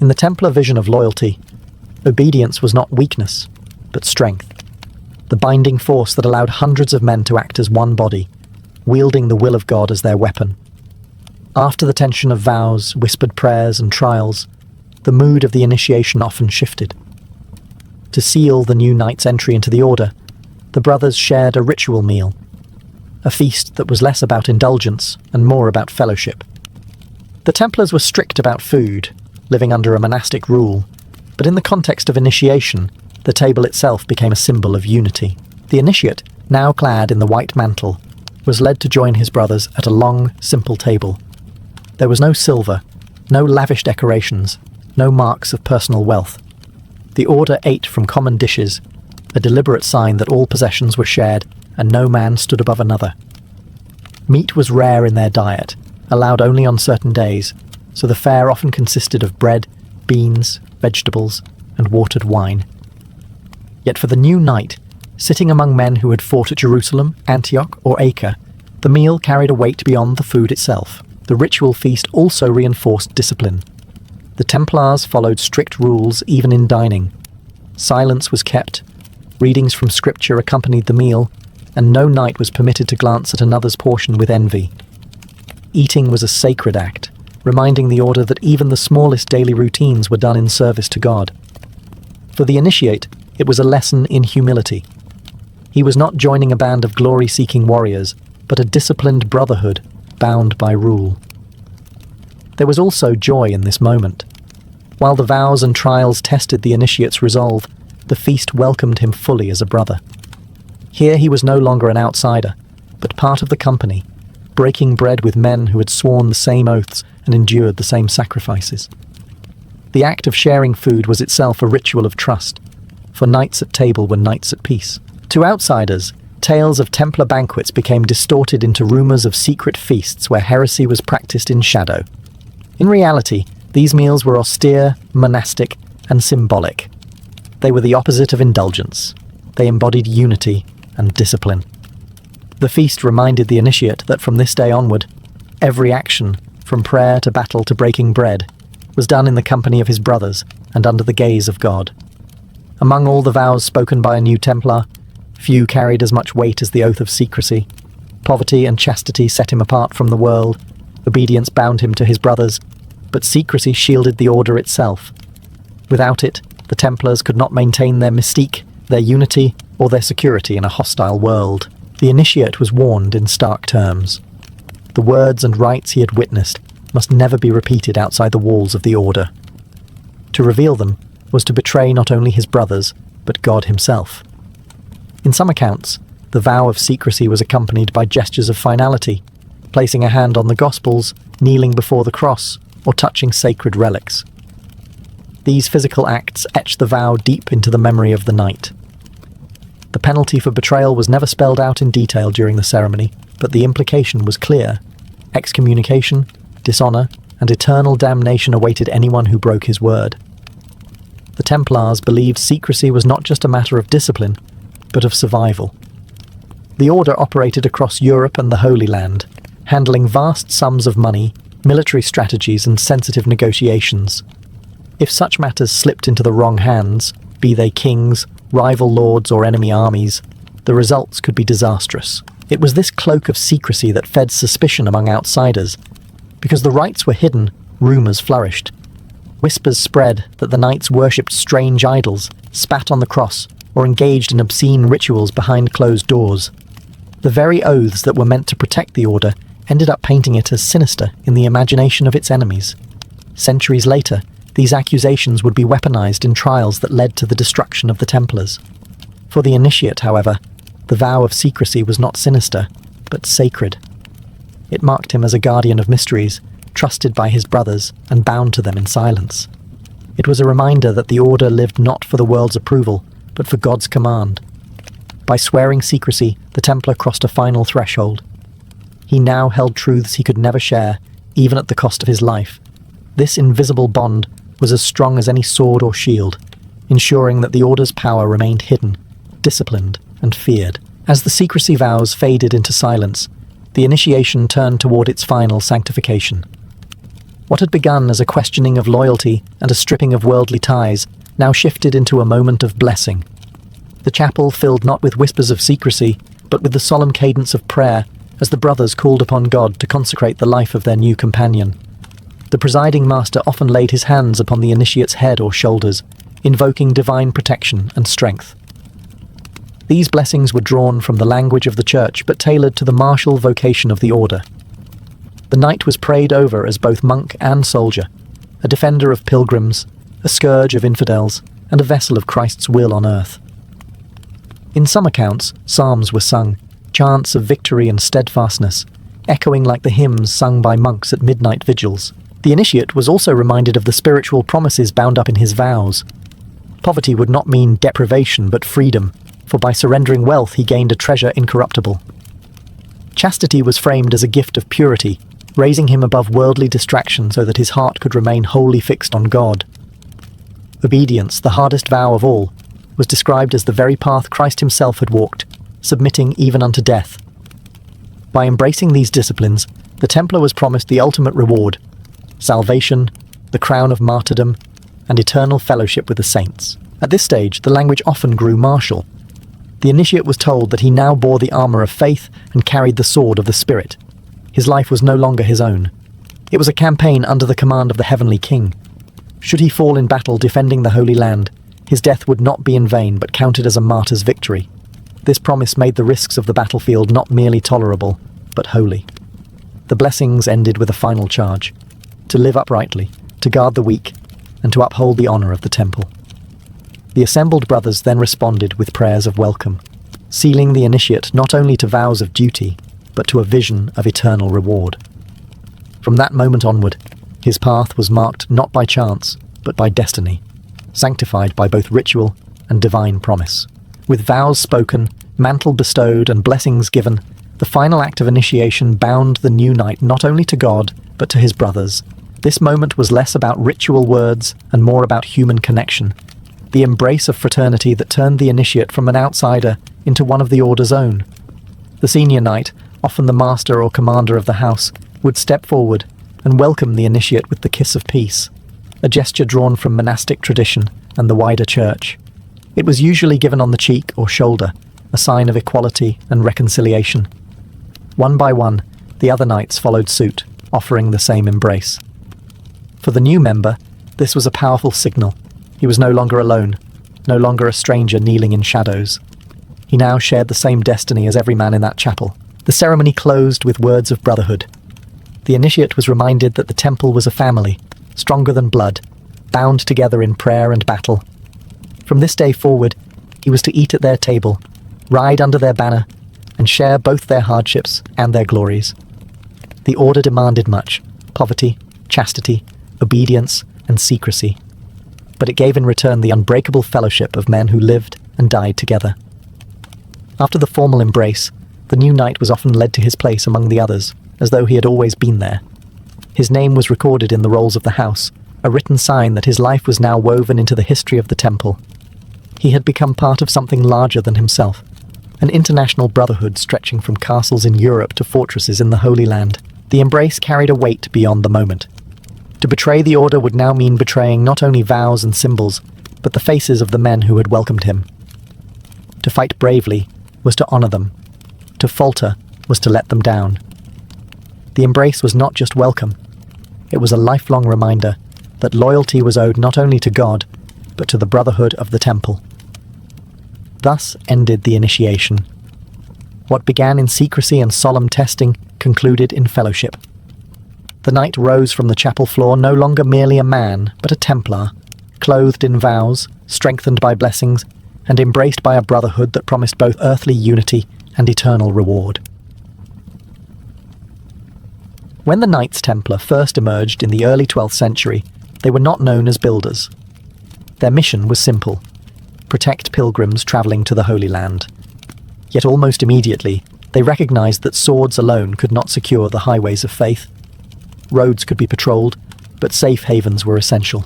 In the Templar vision of loyalty, obedience was not weakness, but strength, the binding force that allowed hundreds of men to act as one body, wielding the will of God as their weapon. After the tension of vows, whispered prayers, and trials, the mood of the initiation often shifted. To seal the new knight's entry into the order, the brothers shared a ritual meal, a feast that was less about indulgence and more about fellowship. The Templars were strict about food, living under a monastic rule, but in the context of initiation, the table itself became a symbol of unity. The initiate, now clad in the white mantle, was led to join his brothers at a long, simple table. There was no silver, no lavish decorations, no marks of personal wealth. The order ate from common dishes, a deliberate sign that all possessions were shared and no man stood above another. Meat was rare in their diet, allowed only on certain days, so the fare often consisted of bread, beans, vegetables, and watered wine. Yet for the new knight, sitting among men who had fought at Jerusalem, Antioch, or Acre, the meal carried a weight beyond the food itself. The ritual feast also reinforced discipline. The Templars followed strict rules even in dining. Silence was kept, readings from scripture accompanied the meal, and no knight was permitted to glance at another's portion with envy. Eating was a sacred act, reminding the order that even the smallest daily routines were done in service to God. For the initiate, it was a lesson in humility. He was not joining a band of glory-seeking warriors, but a disciplined brotherhood bound by rule. There was also joy in this moment. While the vows and trials tested the initiate's resolve, the feast welcomed him fully as a brother. Here he was no longer an outsider, but part of the company, breaking bread with men who had sworn the same oaths and endured the same sacrifices. The act of sharing food was itself a ritual of trust, for nights at table were nights at peace. To outsiders, tales of Templar banquets became distorted into rumors of secret feasts where heresy was practiced in shadow. In reality, these meals were austere, monastic, and symbolic. They were the opposite of indulgence. They embodied unity and discipline. The feast reminded the initiate that from this day onward, every action, from prayer to battle to breaking bread, was done in the company of his brothers and under the gaze of God. Among all the vows spoken by a new Templar, few carried as much weight as the oath of secrecy. Poverty and chastity set him apart from the world. Obedience bound him to his brothers, but secrecy shielded the order itself. Without it, the Templars could not maintain their mystique, their unity, or their security in a hostile world. The initiate was warned in stark terms. The words and rites he had witnessed must never be repeated outside the walls of the order. To reveal them was to betray not only his brothers, but God himself. In some accounts, the vow of secrecy was accompanied by gestures of finality, placing a hand on the Gospels, kneeling before the cross, or touching sacred relics. These physical acts etched the vow deep into the memory of the knight. The penalty for betrayal was never spelled out in detail during the ceremony, but the implication was clear. Excommunication, dishonor, and eternal damnation awaited anyone who broke his word. The Templars believed secrecy was not just a matter of discipline, but of survival. The order operated across Europe and the Holy Land, handling vast sums of money, military strategies, and sensitive negotiations. If such matters slipped into the wrong hands, be they kings, rival lords, or enemy armies, the results could be disastrous. It was this cloak of secrecy that fed suspicion among outsiders. Because the rites were hidden, rumors flourished. Whispers spread that the knights worshipped strange idols, spat on the cross, or engaged in obscene rituals behind closed doors. The very oaths that were meant to protect the order ended up painting it as sinister in the imagination of its enemies. Centuries later, these accusations would be weaponized in trials that led to the destruction of the Templars. For the initiate, however, the vow of secrecy was not sinister, but sacred. It marked him as a guardian of mysteries, trusted by his brothers and bound to them in silence. It was a reminder that the order lived not for the world's approval, but for God's command. By swearing secrecy, the Templar crossed a final threshold. He now held truths he could never share, even at the cost of his life. This invisible bond was as strong as any sword or shield, ensuring that the order's power remained hidden, disciplined, and feared. As the secrecy vows faded into silence, the initiation turned toward its final sanctification. What had begun as a questioning of loyalty and a stripping of worldly ties now shifted into a moment of blessing. The chapel filled not with whispers of secrecy, but with the solemn cadence of prayer as the brothers called upon God to consecrate the life of their new companion. The presiding master often laid his hands upon the initiate's head or shoulders, invoking divine protection and strength. These blessings were drawn from the language of the church, but tailored to the martial vocation of the order. The knight was prayed over as both monk and soldier, a defender of pilgrims, a scourge of infidels, and a vessel of Christ's will on earth. In some accounts, psalms were sung, chants of victory and steadfastness, echoing like the hymns sung by monks at midnight vigils. The initiate was also reminded of the spiritual promises bound up in his vows. Poverty would not mean deprivation, but freedom, for by surrendering wealth he gained a treasure incorruptible. Chastity was framed as a gift of purity, raising him above worldly distraction so that his heart could remain wholly fixed on God. Obedience, the hardest vow of all, was described as the very path Christ himself had walked, submitting even unto death. By embracing these disciplines, the Templar was promised the ultimate reward: salvation, the crown of martyrdom, and eternal fellowship with the saints. At this stage, the language often grew martial. The initiate was told that he now bore the armor of faith and carried the sword of the Spirit. His life was no longer his own. It was a campaign under the command of the Heavenly King. Should he fall in battle defending the Holy Land, his death would not be in vain but counted as a martyr's victory. This promise made the risks of the battlefield not merely tolerable, but holy. The blessings ended with a final charge: to live uprightly, to guard the weak, and to uphold the honor of the temple. The assembled brothers then responded with prayers of welcome, sealing the initiate not only to vows of duty, but to a vision of eternal reward. From that moment onward, his path was marked not by chance, but by destiny, sanctified by both ritual and divine promise. With vows spoken, mantle bestowed, and blessings given, the final act of initiation bound the new knight not only to God, but to his brothers. This moment was less about ritual words and more about human connection, the embrace of fraternity that turned the initiate from an outsider into one of the order's own. The senior knight, often the master or commander of the house, would step forward and welcome the initiate with the kiss of peace, a gesture drawn from monastic tradition and the wider church. It was usually given on the cheek or shoulder, a sign of equality and reconciliation. One by one, the other knights followed suit, offering the same embrace. For the new member, this was a powerful signal. He was no longer alone, no longer a stranger kneeling in shadows. He now shared the same destiny as every man in that chapel. The ceremony closed with words of brotherhood. The initiate was reminded that the temple was a family, stronger than blood, bound together in prayer and battle. From this day forward, he was to eat at their table, ride under their banner, and share both their hardships and their glories. The order demanded much: poverty, chastity, obedience, and secrecy. But it gave in return the unbreakable fellowship of men who lived and died together. After the formal embrace, the new knight was often led to his place among the others, as though he had always been there. His name was recorded in the rolls of the house, a written sign that his life was now woven into the history of the temple. He had become part of something larger than himself, an international brotherhood stretching from castles in Europe to fortresses in the Holy Land. The embrace carried a weight beyond the moment. To betray the order would now mean betraying not only vows and symbols, but the faces of the men who had welcomed him. To fight bravely was to honor them. To falter was to let them down. The embrace was not just welcome. It was a lifelong reminder that loyalty was owed not only to God, but to the brotherhood of the temple. Thus ended the initiation. What began in secrecy and solemn testing concluded in fellowship. The knight rose from the chapel floor no longer merely a man, but a Templar, clothed in vows, strengthened by blessings, and embraced by a brotherhood that promised both earthly unity and eternal reward. When the Knights Templar first emerged in the early 12th century, they were not known as builders. Their mission was simple: protect pilgrims travelling to the Holy Land. Yet almost immediately, they recognized that swords alone could not secure the highways of faith. Roads could be patrolled, but safe havens were essential.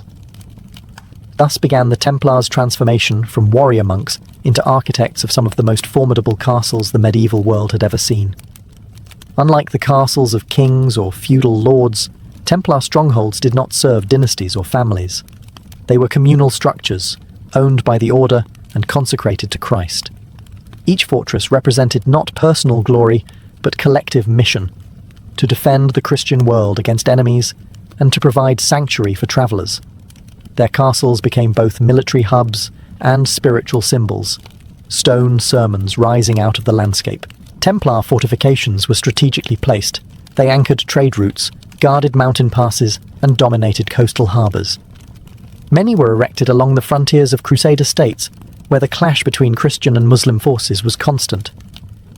Thus began the Templars' transformation from warrior monks into architects of some of the most formidable castles the medieval world had ever seen. Unlike the castles of kings or feudal lords, Templar strongholds did not serve dynasties or families. They were communal structures, owned by the order and consecrated to Christ. Each fortress represented not personal glory, but collective mission: to defend the Christian world against enemies and to provide sanctuary for travelers. Their castles became both military hubs and spiritual symbols, stone sermons rising out of the landscape. Templar fortifications were strategically placed. They anchored trade routes, guarded mountain passes, and dominated coastal harbours. Many were erected along the frontiers of Crusader states, where the clash between Christian and Muslim forces was constant.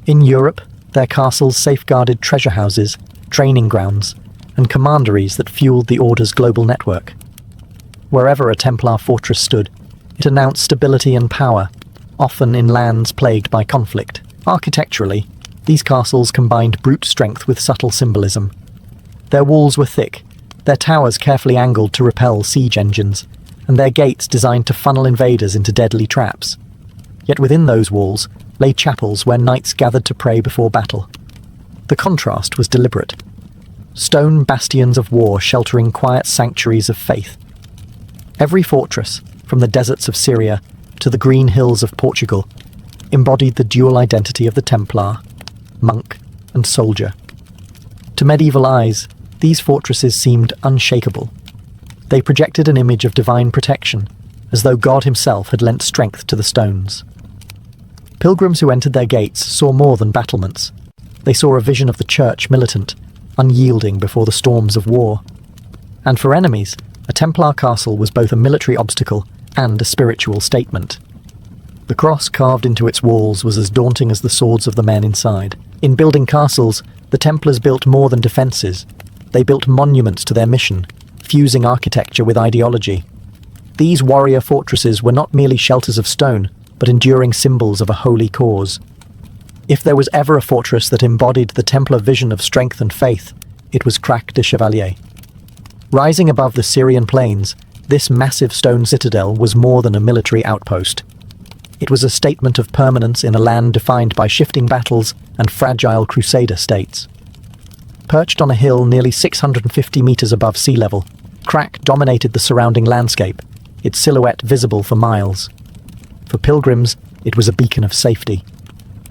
In Europe, their castles safeguarded treasure houses, training grounds, and commanderies that fueled the Order's global network. Wherever a Templar fortress stood, it announced stability and power, often in lands plagued by conflict. Architecturally, these castles combined brute strength with subtle symbolism. Their walls were thick, their towers carefully angled to repel siege engines, and their gates designed to funnel invaders into deadly traps. Yet within those walls lay chapels where knights gathered to pray before battle. The contrast was deliberate. Stone bastions of war sheltering quiet sanctuaries of faith. Every fortress, from the deserts of Syria to the green hills of Portugal, embodied the dual identity of the Templar, monk and soldier. To medieval eyes, these fortresses seemed unshakable. They projected an image of divine protection, as though God himself had lent strength to the stones. Pilgrims who entered their gates saw more than battlements. They saw a vision of the church militant, unyielding before the storms of war. And for enemies, a Templar castle was both a military obstacle and a spiritual statement. The cross carved into its walls was as daunting as the swords of the men inside. In building castles, the Templars built more than defences. They built monuments to their mission, fusing architecture with ideology. These warrior fortresses were not merely shelters of stone, but enduring symbols of a holy cause. If there was ever a fortress that embodied the Templar vision of strength and faith, it was Crac de Chevalier. Rising above the Syrian plains, this massive stone citadel was more than a military outpost. It was a statement of permanence in a land defined by shifting battles and fragile crusader states. Perched on a hill nearly 650 meters above sea level, Crac dominated the surrounding landscape, its silhouette visible for miles. For pilgrims, it was a beacon of safety.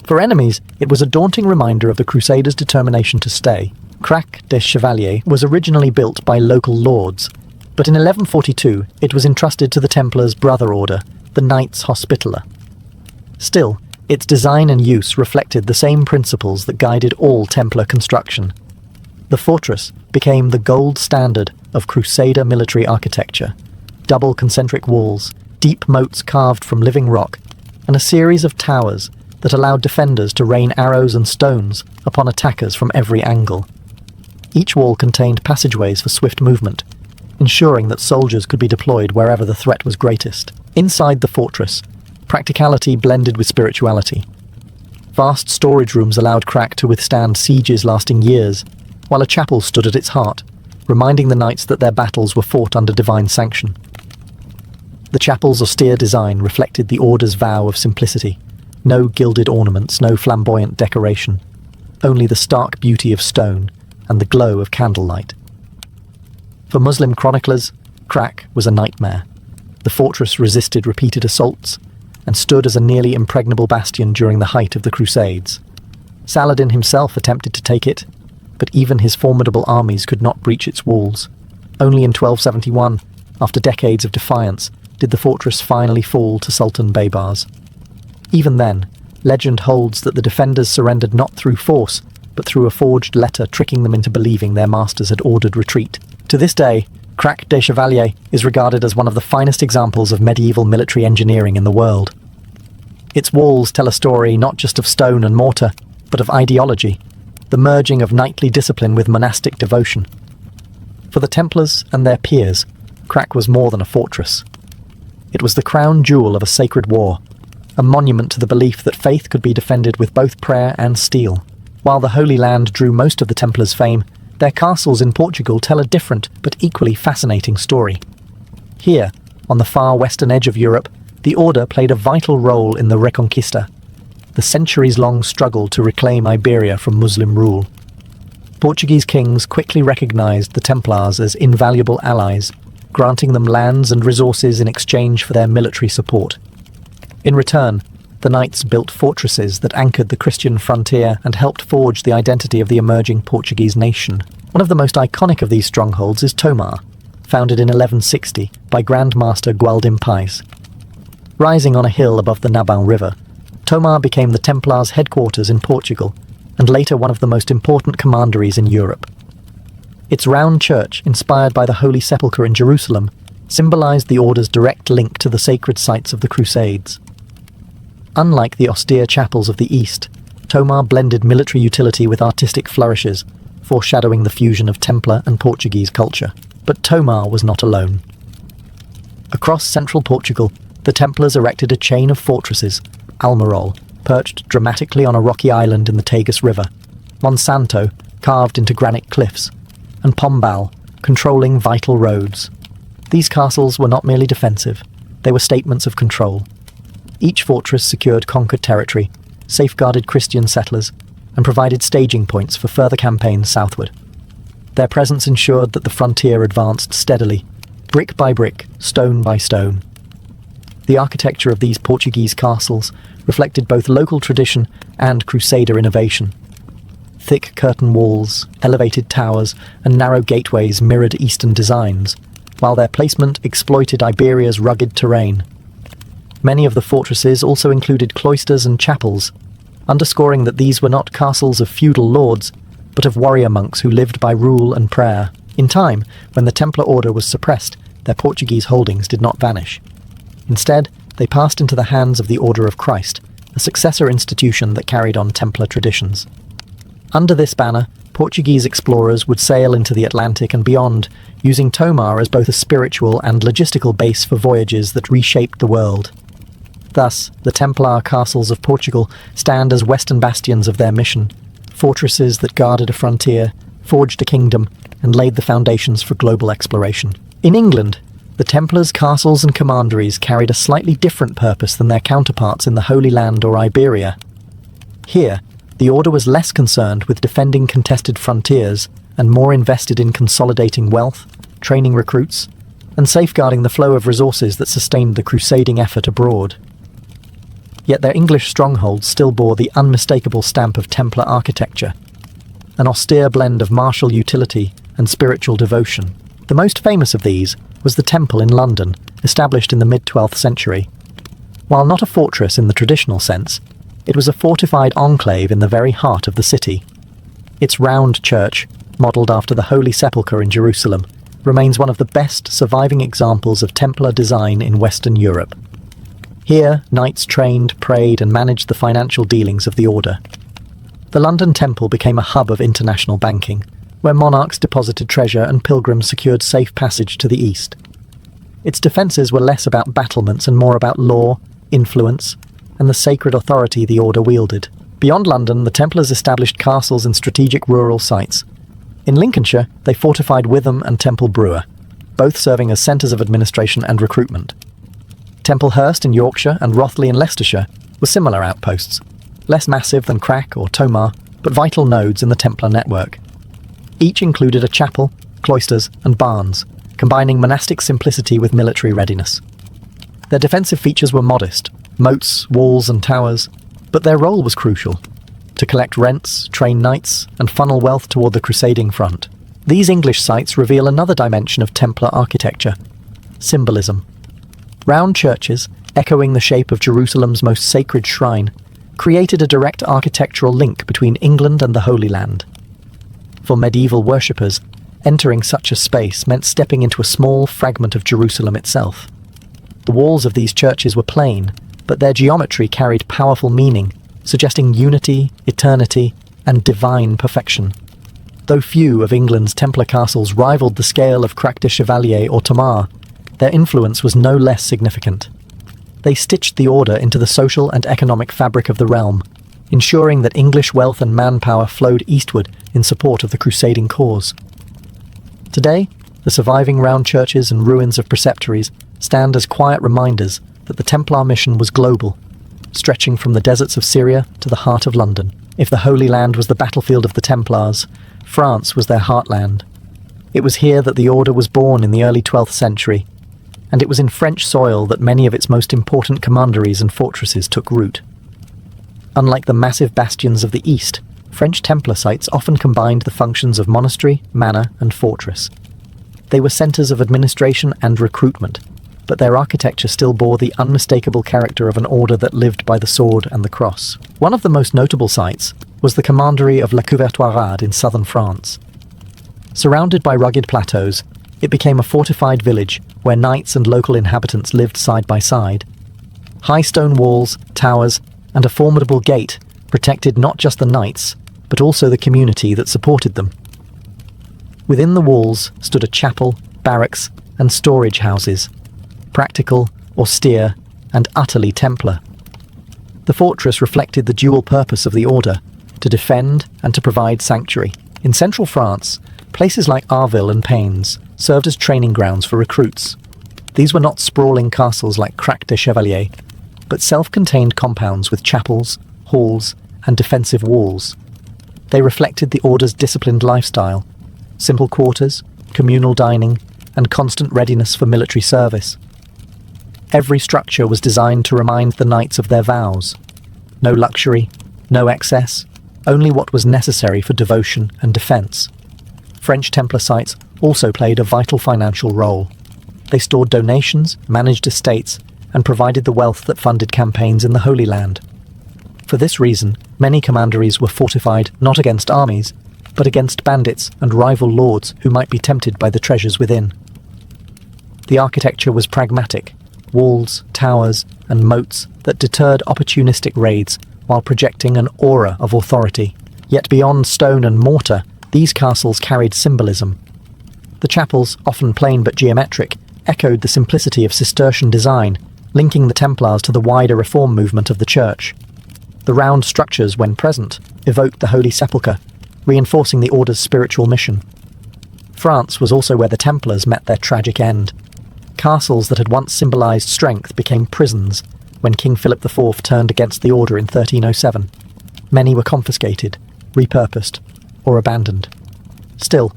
For enemies, it was a daunting reminder of the Crusaders' determination to stay. Crac de Chevalier was originally built by local lords, but in 1142 it was entrusted to the Templars' brother order, the Knights Hospitaller. Still, its design and use reflected the same principles that guided all Templar construction. The fortress became the gold standard of Crusader military architecture: double concentric walls, deep moats carved from living rock, and a series of towers that allowed defenders to rain arrows and stones upon attackers from every angle. Each wall contained passageways for swift movement, ensuring that soldiers could be deployed wherever the threat was greatest. Inside the fortress, practicality blended with spirituality. Vast storage rooms allowed Crac to withstand sieges lasting years, while a chapel stood at its heart, reminding the knights that their battles were fought under divine sanction. The chapel's austere design reflected the order's vow of simplicity. No gilded ornaments, no flamboyant decoration, only the stark beauty of stone and the glow of candlelight. For Muslim chroniclers, Crac was a nightmare. The fortress resisted repeated assaults and stood as a nearly impregnable bastion during the height of the Crusades. Saladin himself attempted to take it, but even his formidable armies could not breach its walls. Only in 1271, after decades of defiance, did the fortress finally fall to Sultan Baybars. Even then, legend holds that the defenders surrendered not through force, but through a forged letter tricking them into believing their masters had ordered retreat. To this day, Crac de Chevalier is regarded as one of the finest examples of medieval military engineering in the world. Its walls tell a story not just of stone and mortar, but of ideology, the merging of knightly discipline with monastic devotion. For the Templars and their peers, Crac was more than a fortress. It was the crown jewel of a sacred war, a monument to the belief that faith could be defended with both prayer and steel. While the Holy Land drew most of the Templars' fame, their castles in Portugal tell a different but equally fascinating story. Here, on the far western edge of Europe, the Order played a vital role in the Reconquista, the centuries-long struggle to reclaim Iberia from Muslim rule. Portuguese kings quickly recognized the Templars as invaluable allies, granting them lands and resources in exchange for their military support. In return, the knights built fortresses that anchored the Christian frontier and helped forge the identity of the emerging Portuguese nation. One of the most iconic of these strongholds is Tomar, founded in 1160 by Grand Master Gualdim Pais. Rising on a hill above the Nabão River, Tomar became the Templars' headquarters in Portugal, and later one of the most important commanderies in Europe. Its round church, inspired by the Holy Sepulchre in Jerusalem, symbolized the Order's direct link to the sacred sites of the Crusades. Unlike the austere chapels of the East, Tomar blended military utility with artistic flourishes, foreshadowing the fusion of Templar and Portuguese culture. But Tomar was not alone. Across central Portugal, the Templars erected a chain of fortresses: Almirol, perched dramatically on a rocky island in the Tagus River; Monsanto, carved into granite cliffs; and Pombal, controlling vital roads. These castles were not merely defensive, they were statements of control. Each fortress secured conquered territory, safeguarded Christian settlers, and provided staging points for further campaigns southward. Their presence ensured that the frontier advanced steadily, brick by brick, stone by stone. The architecture of these Portuguese castles reflected both local tradition and Crusader innovation. Thick curtain walls, elevated towers, and narrow gateways mirrored Eastern designs, while their placement exploited Iberia's rugged terrain. Many of the fortresses also included cloisters and chapels, underscoring that these were not castles of feudal lords, but of warrior monks who lived by rule and prayer. In time, when the Templar order was suppressed, their Portuguese holdings did not vanish. Instead, they passed into the hands of the Order of Christ, a successor institution that carried on Templar traditions. Under this banner, Portuguese explorers would sail into the Atlantic and beyond, using Tomar as both a spiritual and logistical base for voyages that reshaped the world. Thus, the Templar castles of Portugal stand as western bastions of their mission, fortresses that guarded a frontier, forged a kingdom, and laid the foundations for global exploration. In England, the Templars' castles and commanderies carried a slightly different purpose than their counterparts in the Holy Land or Iberia. Here, the order was less concerned with defending contested frontiers and more invested in consolidating wealth, training recruits, and safeguarding the flow of resources that sustained the crusading effort abroad. Yet their English strongholds still bore the unmistakable stamp of Templar architecture, an austere blend of martial utility and spiritual devotion. The most famous of these was the Temple in London, established in the mid-12th century. While not a fortress in the traditional sense, it was a fortified enclave in the very heart of the city. Its round church, modelled after the Holy Sepulchre in Jerusalem, remains one of the best surviving examples of Templar design in Western Europe. Here, knights trained, prayed, and managed the financial dealings of the order. The London Temple became a hub of international banking, where monarchs deposited treasure and pilgrims secured safe passage to the east. Its defences were less about battlements and more about law, influence, and the sacred authority the order wielded. Beyond London, the Templars established castles in strategic rural sites. In Lincolnshire, they fortified Witham and Temple Brewer, both serving as centres of administration and recruitment. Templehurst in Yorkshire and Rothley in Leicestershire were similar outposts, less massive than Crack or Tomar, but vital nodes in the Templar network. Each included a chapel, cloisters, and barns, combining monastic simplicity with military readiness. Their defensive features were modest, moats, walls, and towers, but their role was crucial: to collect rents, train knights, and funnel wealth toward the crusading front. These English sites reveal another dimension of Templar architecture: symbolism. Round churches, echoing the shape of Jerusalem's most sacred shrine, created a direct architectural link between England and the Holy Land. For medieval worshippers, entering such a space meant stepping into a small fragment of Jerusalem itself. The walls of these churches were plain, but their geometry carried powerful meaning, suggesting unity, eternity, and divine perfection. Though few of England's Templar castles rivaled the scale of Crac de Chevalier or Tomar, their influence was no less significant. They stitched the order into the social and economic fabric of the realm, ensuring that English wealth and manpower flowed eastward in support of the crusading cause. Today, the surviving round churches and ruins of preceptories stand as quiet reminders that the Templar mission was global, stretching from the deserts of Syria to the heart of London. If the Holy Land was the battlefield of the Templars, France was their heartland. It was here that the order was born in the early 12th century, and it was in French soil that many of its most important commanderies and fortresses took root. Unlike the massive bastions of the East, French Templar sites often combined the functions of monastery, manor, and fortress. They were centres of administration and recruitment, but their architecture still bore the unmistakable character of an order that lived by the sword and the cross. One of the most notable sites was the commandery of La Couvertoirade in southern France. Surrounded by rugged plateaus, it became a fortified village where knights and local inhabitants lived side by side. High stone walls, towers, and a formidable gate protected not just the knights, but also the community that supported them. Within the walls stood a chapel, barracks, and storage houses, practical, austere, and utterly Templar. The fortress reflected the dual purpose of the order, to defend and to provide sanctuary. In central France, places like Arville and Pains served as training grounds for recruits. These were not sprawling castles like Crac de Chevalier, but self-contained compounds with chapels, halls, and defensive walls. They reflected the order's disciplined lifestyle: simple quarters, communal dining, and constant readiness for military service. Every structure was designed to remind the knights of their vows. No luxury, no excess, only what was necessary for devotion and defense. French Templar sites also played a vital financial role. They stored donations, managed estates, and provided the wealth that funded campaigns in the Holy Land. For this reason, many commanderies were fortified not against armies, but against bandits and rival lords who might be tempted by the treasures within. The architecture was pragmatic: walls, towers, and moats that deterred opportunistic raids while projecting an aura of authority. Yet beyond stone and mortar, these castles carried symbolism. The chapels, often plain but geometric, echoed the simplicity of Cistercian design, linking the Templars to the wider reform movement of the Church. The round structures, when present, evoked the Holy Sepulchre, reinforcing the Order's spiritual mission. France was also where the Templars met their tragic end. Castles that had once symbolized strength became prisons when King Philip IV turned against the Order in 1307. Many were confiscated, repurposed, or abandoned. Still,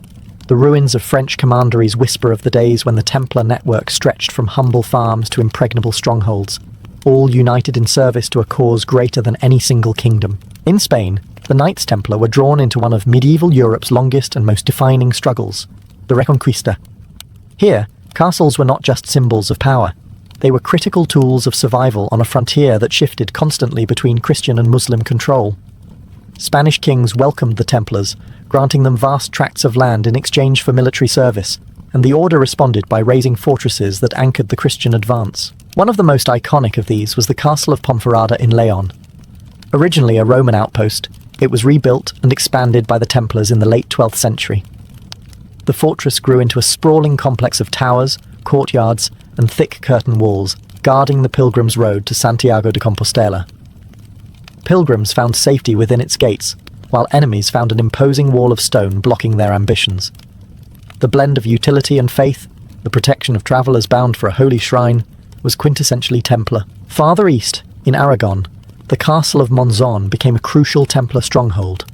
the ruins of French commanderies whisper of the days when the Templar network stretched from humble farms to impregnable strongholds, all united in service to a cause greater than any single kingdom. In Spain, the Knights Templar were drawn into one of medieval Europe's longest and most defining struggles, the Reconquista. Here, castles were not just symbols of power. They were critical tools of survival on a frontier that shifted constantly between Christian and Muslim control. Spanish kings welcomed the Templars, granting them vast tracts of land in exchange for military service, and the Order responded by raising fortresses that anchored the Christian advance. One of the most iconic of these was the Castle of Ponferrada in Leon. Originally a Roman outpost, it was rebuilt and expanded by the Templars in the late 12th century. The fortress grew into a sprawling complex of towers, courtyards, and thick curtain walls, guarding the pilgrims' road to Santiago de Compostela. Pilgrims found safety within its gates, while enemies found an imposing wall of stone blocking their ambitions. The blend of utility and faith, the protection of travellers bound for a holy shrine, was quintessentially Templar. Farther east, in Aragon, the castle of Monzon became a crucial Templar stronghold.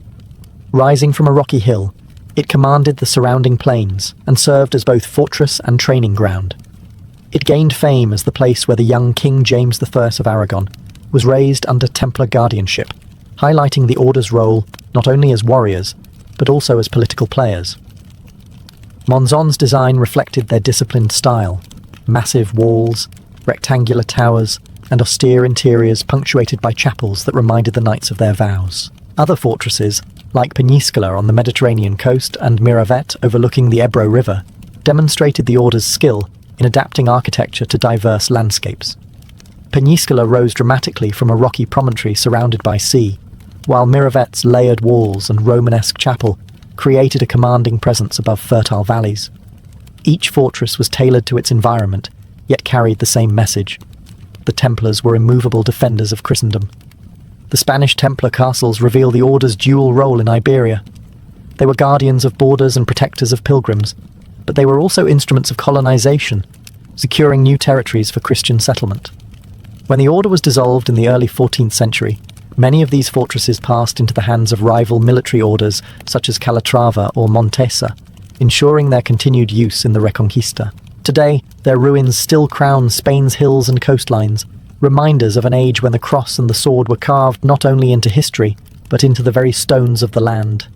Rising from a rocky hill, it commanded the surrounding plains and served as both fortress and training ground. It gained fame as the place where the young King James I of Aragon was raised under Templar guardianship, highlighting the Order's role not only as warriors, but also as political players. Monzon's design reflected their disciplined style: massive walls, rectangular towers, and austere interiors punctuated by chapels that reminded the knights of their vows. Other fortresses, like Peñíscola on the Mediterranean coast and Miravet overlooking the Ebro River, demonstrated the Order's skill in adapting architecture to diverse landscapes. Peñíscola rose dramatically from a rocky promontory surrounded by sea, while Miravet's layered walls and Romanesque chapel created a commanding presence above fertile valleys. Each fortress was tailored to its environment, yet carried the same message. The Templars were immovable defenders of Christendom. The Spanish Templar castles reveal the Order's dual role in Iberia. They were guardians of borders and protectors of pilgrims, but they were also instruments of colonization, securing new territories for Christian settlement. When the Order was dissolved in the early 14th century, many of these fortresses passed into the hands of rival military orders such as Calatrava or Montesa, ensuring their continued use in the Reconquista. Today, their ruins still crown Spain's hills and coastlines, reminders of an age when the cross and the sword were carved not only into history, but into the very stones of the land.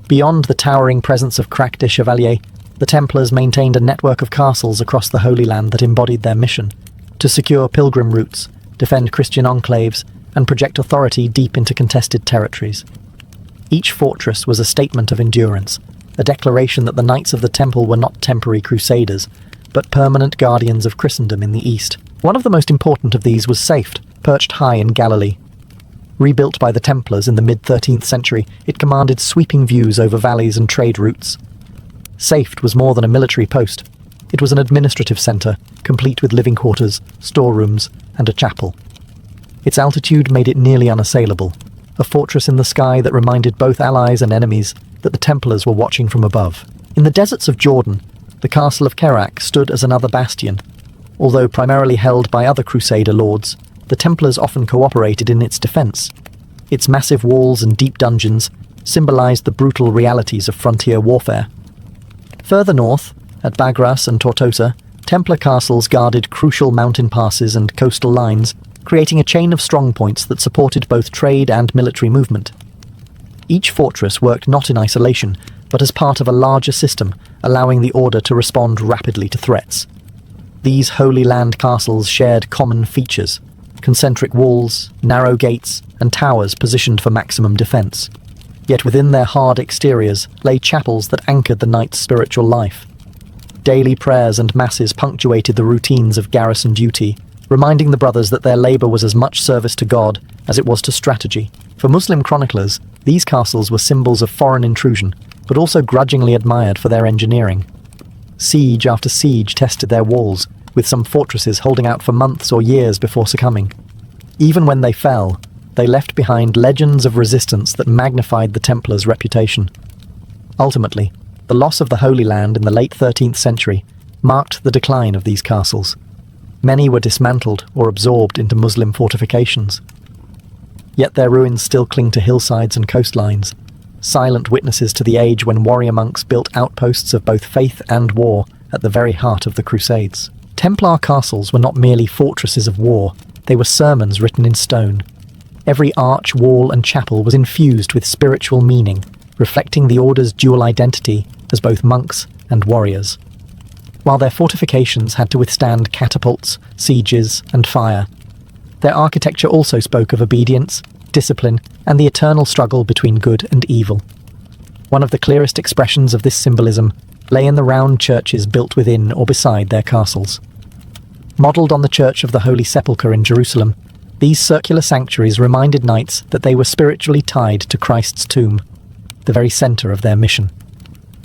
Beyond the towering presence of Crac de Chevalier, the Templars maintained a network of castles across the Holy Land that embodied their mission: to secure pilgrim routes, defend Christian enclaves, and project authority deep into contested territories. Each fortress was a statement of endurance, a declaration that the Knights of the Temple were not temporary crusaders, but permanent guardians of Christendom in the East. One of the most important of these was Safed, perched high in Galilee. Rebuilt by the Templars in the mid-13th century, it commanded sweeping views over valleys and trade routes. Safed was more than a military post. It was an administrative centre, complete with living quarters, storerooms, and a chapel. Its altitude made it nearly unassailable, a fortress in the sky that reminded both allies and enemies that the Templars were watching from above. In the deserts of Jordan, the castle of Kerak stood as another bastion. Although primarily held by other Crusader lords, the Templars often cooperated in its defence. Its massive walls and deep dungeons symbolised the brutal realities of frontier warfare. Further north, at Bagras and Tortosa, Templar castles guarded crucial mountain passes and coastal lines, creating a chain of strongpoints that supported both trade and military movement. Each fortress worked not in isolation, but as part of a larger system, allowing the order to respond rapidly to threats. These Holy Land castles shared common features: concentric walls, narrow gates, and towers positioned for maximum defense. Yet within their hard exteriors lay chapels that anchored the knight's spiritual life. Daily prayers and masses punctuated the routines of garrison duty, reminding the brothers that their labor was as much service to God as it was to strategy. For Muslim chroniclers, these castles were symbols of foreign intrusion, but also grudgingly admired for their engineering. Siege after siege tested their walls, with some fortresses holding out for months or years before succumbing. Even when they fell, they left behind legends of resistance that magnified the Templars' reputation. Ultimately, the loss of the Holy Land in the late 13th century marked the decline of these castles. Many were dismantled or absorbed into Muslim fortifications. Yet their ruins still cling to hillsides and coastlines, silent witnesses to the age when warrior monks built outposts of both faith and war at the very heart of the Crusades. Templar castles were not merely fortresses of war, they were sermons written in stone. Every arch, wall, and chapel was infused with spiritual meaning, reflecting the order's dual identity as both monks and warriors. While their fortifications had to withstand catapults, sieges, and fire, their architecture also spoke of obedience, discipline, and the eternal struggle between good and evil. One of the clearest expressions of this symbolism lay in the round churches built within or beside their castles. Modelled on the Church of the Holy Sepulchre in Jerusalem, these circular sanctuaries reminded knights that they were spiritually tied to Christ's tomb, the very centre of their mission.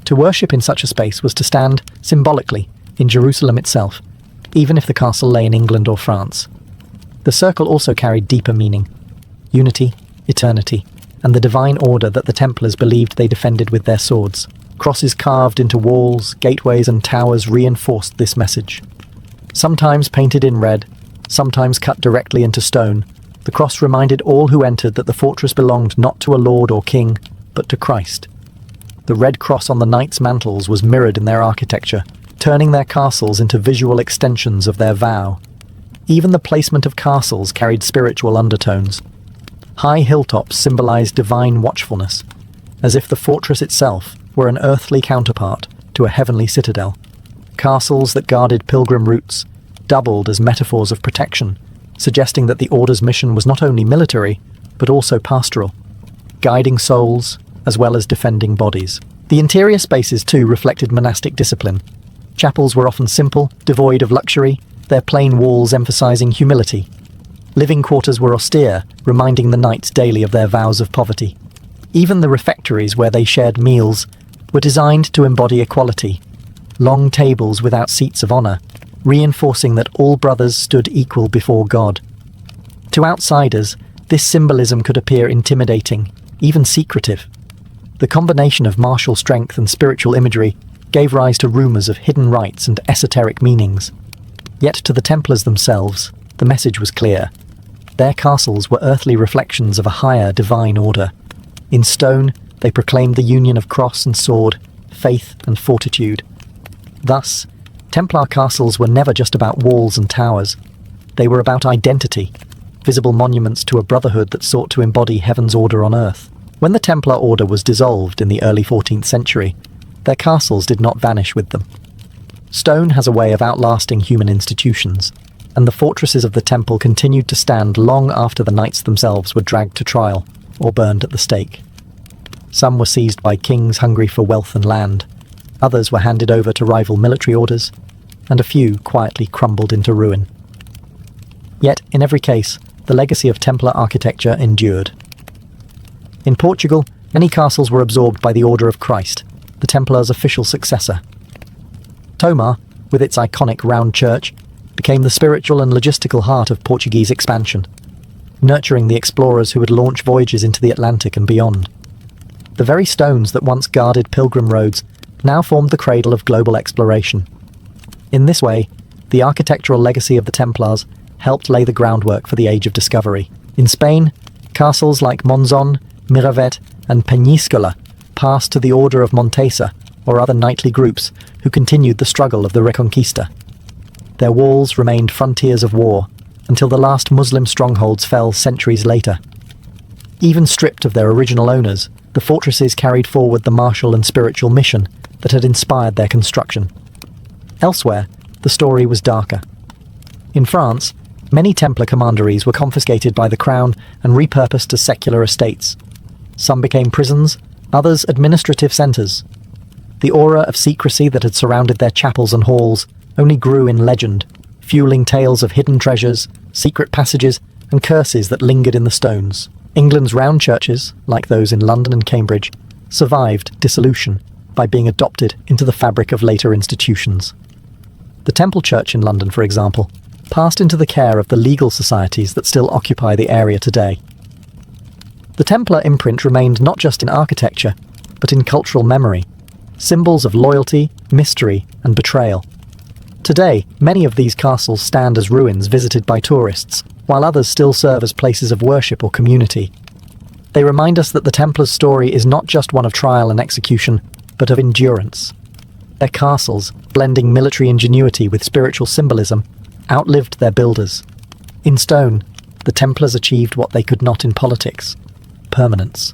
To worship in such a space was to stand, symbolically, in Jerusalem itself, even if the castle lay in England or France. The circle also carried deeper meaning: unity, eternity, and the divine order that the Templars believed they defended with their swords. Crosses carved into walls, gateways, and towers reinforced this message. Sometimes painted in red, sometimes cut directly into stone, the cross reminded all who entered that the fortress belonged not to a lord or king, but to Christ. The red cross on the knights' mantles was mirrored in their architecture, turning their castles into visual extensions of their vow. Even the placement of castles carried spiritual undertones. High hilltops symbolized divine watchfulness, as if the fortress itself were an earthly counterpart to a heavenly citadel. Castles that guarded pilgrim routes doubled as metaphors of protection, suggesting that the Order's mission was not only military, but also pastoral, guiding souls as well as defending bodies. The interior spaces too reflected monastic discipline. Chapels were often simple, devoid of luxury, their plain walls emphasizing humility. Living quarters were austere, reminding the knights daily of their vows of poverty. Even the refectories where they shared meals were designed to embody equality. Long tables without seats of honor, reinforcing that all brothers stood equal before God. To outsiders, this symbolism could appear intimidating, even secretive. The combination of martial strength and spiritual imagery gave rise to rumors of hidden rites and esoteric meanings. Yet to the Templars themselves, the message was clear. Their castles were earthly reflections of a higher divine order. In stone, they proclaimed the union of cross and sword, faith and fortitude. Thus, Templar castles were never just about walls and towers. They were about identity, visible monuments to a brotherhood that sought to embody heaven's order on earth. When the Templar Order was dissolved in the early 14th century, their castles did not vanish with them. Stone has a way of outlasting human institutions, and the fortresses of the temple continued to stand long after the knights themselves were dragged to trial or burned at the stake. Some were seized by kings hungry for wealth and land, others were handed over to rival military orders, and a few quietly crumbled into ruin. Yet, in every case, the legacy of Templar architecture endured. In Portugal, many castles were absorbed by the Order of Christ, the Templars' official successor. Tomar, with its iconic round church, became the spiritual and logistical heart of Portuguese expansion, nurturing the explorers who would launch voyages into the Atlantic and beyond. The very stones that once guarded pilgrim roads now formed the cradle of global exploration. In this way, the architectural legacy of the Templars helped lay the groundwork for the Age of Discovery. In Spain, castles like Monzon, Miravet, and Peñíscola passed to the Order of Montesa or other knightly groups who continued the struggle of the Reconquista. Their walls remained frontiers of war until the last Muslim strongholds fell centuries later. Even stripped of their original owners, the fortresses carried forward the martial and spiritual mission that had inspired their construction. Elsewhere, the story was darker. In France, many Templar commanderies were confiscated by the crown and repurposed as secular estates. Some became prisons, others administrative centres. The aura of secrecy that had surrounded their chapels and halls only grew in legend, fueling tales of hidden treasures, secret passages, and curses that lingered in the stones. England's round churches, like those in London and Cambridge, survived dissolution by being adopted into the fabric of later institutions. The Temple Church in London, for example, passed into the care of the legal societies that still occupy the area today. The Templar imprint remained not just in architecture, but in cultural memory, symbols of loyalty, mystery, and betrayal. Today, many of these castles stand as ruins visited by tourists, while others still serve as places of worship or community. They remind us that the Templars' story is not just one of trial and execution, but of endurance. Their castles, blending military ingenuity with spiritual symbolism, outlived their builders. In stone, the Templars achieved what they could not in politics: permanence.